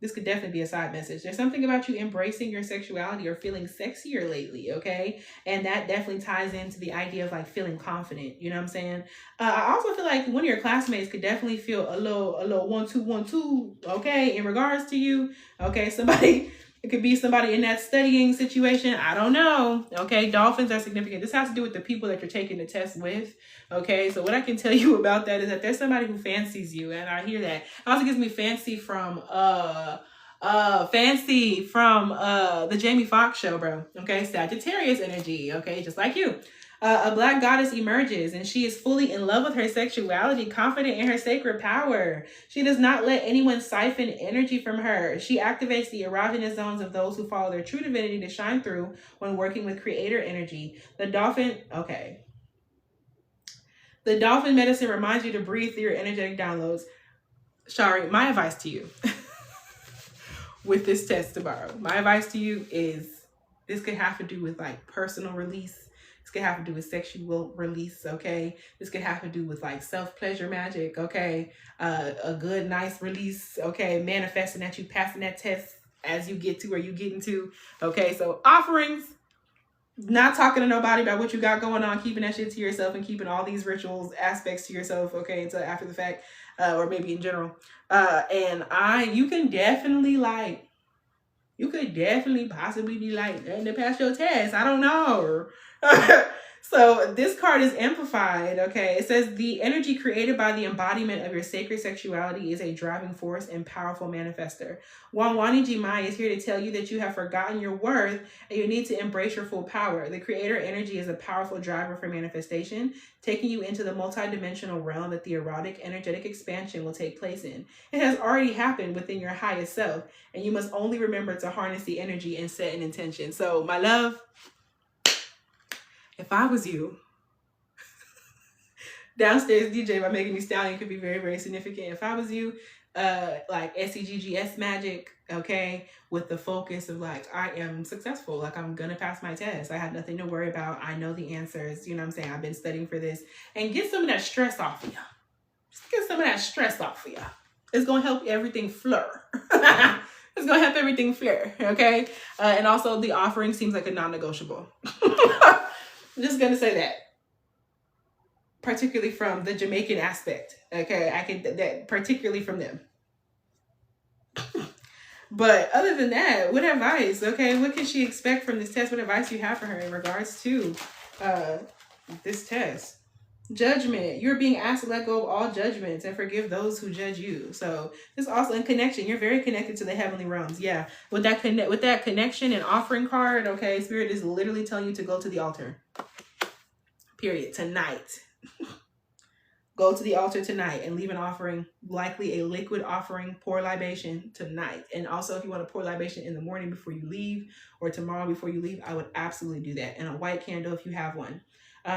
this could definitely be a side message. There's something about you embracing your sexuality or feeling sexier lately, okay? And that definitely ties into the idea of like feeling confident, you know what I'm saying? I also feel like one of your classmates could definitely feel a little 1-2-1-2, okay, in regards to you, okay? It could be somebody in that studying situation. I don't know. Okay, dolphins are significant. This has to do with the people that you're taking the test with. Okay, so what I can tell you about that is that there's somebody who fancies you, and I hear that. It also gives me fancy from the Jamie Foxx show, bro. Okay, Sagittarius energy. Okay, just like you. A black goddess emerges, and she is fully in love with her sexuality, confident in her sacred power. She does not let anyone siphon energy from her. She activates the erogenous zones of those who follow their true divinity to shine through when working with creator energy. The dolphin, okay. The dolphin medicine reminds you to breathe through your energetic downloads. Shari, my advice to you with this test tomorrow, my advice to you is this could have to do with like personal release. This could have to do with sexual release, okay? This could have to do with like self-pleasure magic, okay? A good, nice release, okay? Manifesting that you passing that test as you get to where you getting to, okay? So offerings, not talking to nobody about what you got going on, keeping that shit to yourself and keeping all these rituals aspects to yourself, okay, until after the fact, or maybe in general. And you can definitely like, you could definitely possibly be like, nothing to pass your test. I don't know. So this card is amplified, okay? It says the energy created by the embodiment of your sacred sexuality is a driving force and powerful manifester. Wangwani Jimai is here to tell you that you have forgotten your worth and you need to embrace your full power. The creator energy is a powerful driver for manifestation, taking you into the multidimensional realm that the erotic energetic expansion will take place in. It has already happened within your highest self, and you must only remember to harness the energy and set an intention. So, my love, if I was you, downstairs DJ by Making Me Stallion could be very, very significant. If I was you, like SEGGS magic, okay, with the focus of like, I am successful, like I'm gonna pass my test. I have nothing to worry about. I know the answers, you know what I'm saying? I've been studying for this. And get some of that stress off of you. Just get some of that stress off of you. It's gonna help everything fleur. It's gonna help everything fleur, okay? And also the offering seems like a non-negotiable. I'm just gonna say that, particularly from the Jamaican aspect. Okay, I can that particularly from them. But other than that, what advice? Okay, what can she expect from this test? What advice do you have for her in regards to this test? Judgment. You're being asked to let go of all judgments and forgive those who judge you. So this also in connection. You're very connected to the heavenly realms. Yeah, with that connection and offering card. Okay, Spirit is literally telling you to go to the altar. Period. Tonight. Go to the altar tonight and leave an offering, likely a liquid offering, pour libation tonight. And also, if you want to pour libation in the morning before you leave or tomorrow before you leave, I would absolutely do that. And a white candle if you have one.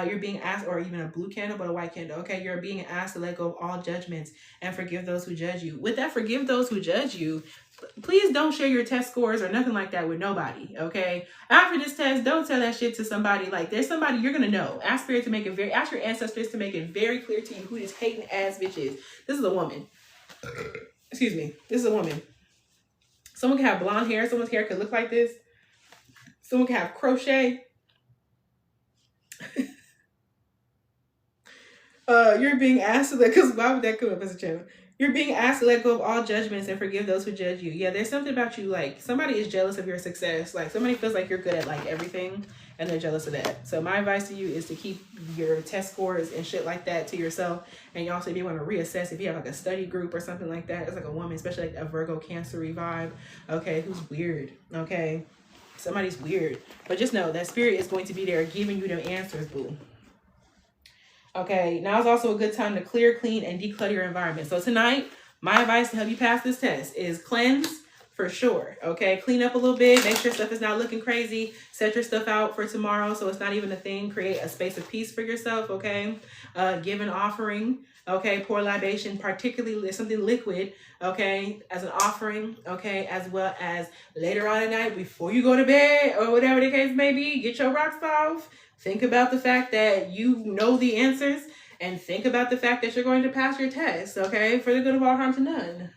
You're being asked, or even a blue candle, but a white candle. Okay, you're being asked to let go of all judgments and forgive those who judge you. With that, forgive those who judge you. Please don't share your test scores or nothing like that with nobody, okay? After this test, don't tell that shit to somebody. Like, there's somebody you're gonna know. Ask Spirit to make it ask your ancestors to make it very clear to you who this hating ass bitch is. This is a woman. Excuse me. This is a woman. Someone can have blonde hair. Someone's hair could look like this. Someone can have crochet. You're being asked to let, because why would that come up as a channel? You're being asked to let go of all judgments and forgive those who judge you. Yeah, there's something about you, like somebody is jealous of your success. Like somebody feels like you're good at like everything and they're jealous of that. So my advice to you is to keep your test scores and shit like that to yourself. And you also be want to reassess if you have like a study group or something like that. It's like a woman, especially like a Virgo Cancer-y vibe, okay, who's weird, okay? Somebody's weird. But just know that Spirit is going to be there giving you them answers, boo. Okay, now is also a good time to clear, clean, and declutter your environment. So tonight, my advice to help you pass this test is cleanse for sure. Okay, clean up a little bit. Make sure stuff is not looking crazy. Set your stuff out for tomorrow so it's not even a thing. Create a space of peace for yourself, okay? Give an offering, okay? Pour libation, particularly something liquid, okay? As an offering, okay? As well as later on at night, before you go to bed or whatever the case may be, get your rocks off. Think about the fact that you know the answers and think about the fact that you're going to pass your test, okay? For the good of all, harm to none.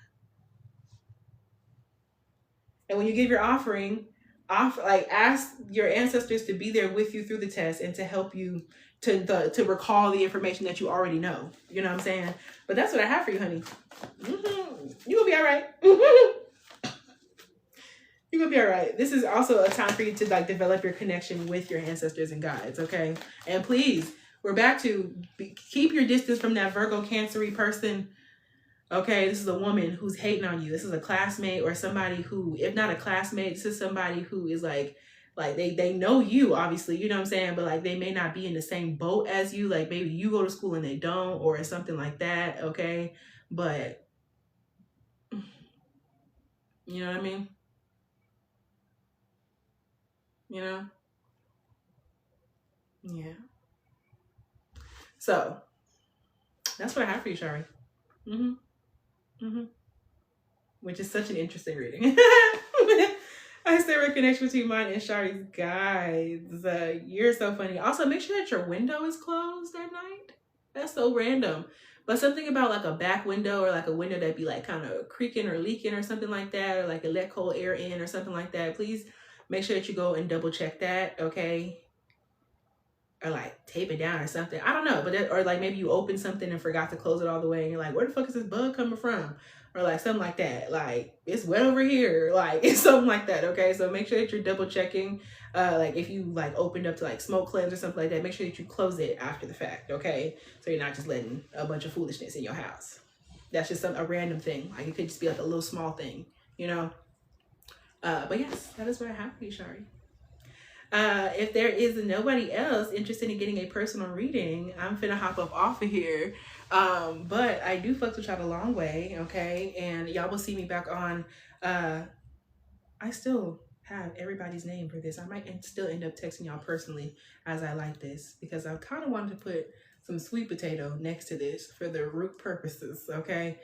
And when you give your offering, ask your ancestors to be there with you through the test and to help you to recall the information that you already know. You know what I'm saying? But that's what I have for you, honey. You will be all right. You're gonna be all right. This is also a time for you to like develop your connection with your ancestors and guides, okay? And please, we're back to keep your distance from that Virgo Cancer-y person, okay? This is a woman who's hating on you. This is a classmate or somebody who, if not a classmate, this is somebody who is like they know you, obviously, you know what I'm saying? But like they may not be in the same boat as you. Like maybe you go to school and they don't or something like that, okay? But, you know what I mean? You know? Yeah. So That's what I have for you, Shari. Which is such an interesting reading. I stay right connection between mine and Shari's guides. You're so funny. Also, make sure that your window is closed at night. That's so random. But something about like a back window or like a window that'd be like kind of creaking or leaking or something like that, or like it let cold air in or something like that. Please make sure that you go and double check that, okay? Or like tape it down or something. I don't know, but or like maybe you opened something and forgot to close it all the way, and you're like, where the fuck is this bug coming from? Or like something like that. Like it's wet over here. Like it's something like that. Okay, so make sure that you're double checking. Like if you like opened up to like smoke cleanse or something like that, make sure that you close it after the fact. Okay, so you're not just letting a bunch of foolishness in your house. That's just a random thing. Like it could just be like a little small thing, you know. But yes, that is what I have for you, Shari. If there is nobody else interested in getting a personal reading, I'm finna hop up off of here. But I do fuck with y'all a long way, okay? And y'all will see me back on. I still have everybody's name for this. I might still end up texting y'all personally as I like this, because I kind of wanted to put some sweet potato next to this for the root purposes, okay?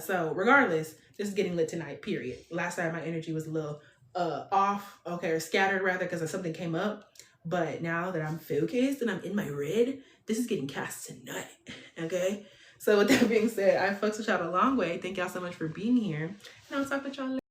So regardless, this is getting lit tonight, period. Last time my energy was a little off, okay, or scattered rather, because something came up. But now that I'm focused and I'm in my red, this is getting cast tonight, okay? So with that being said, I fucks with y'all a long way. Thank y'all so much for being here, and I'll talk with y'all later.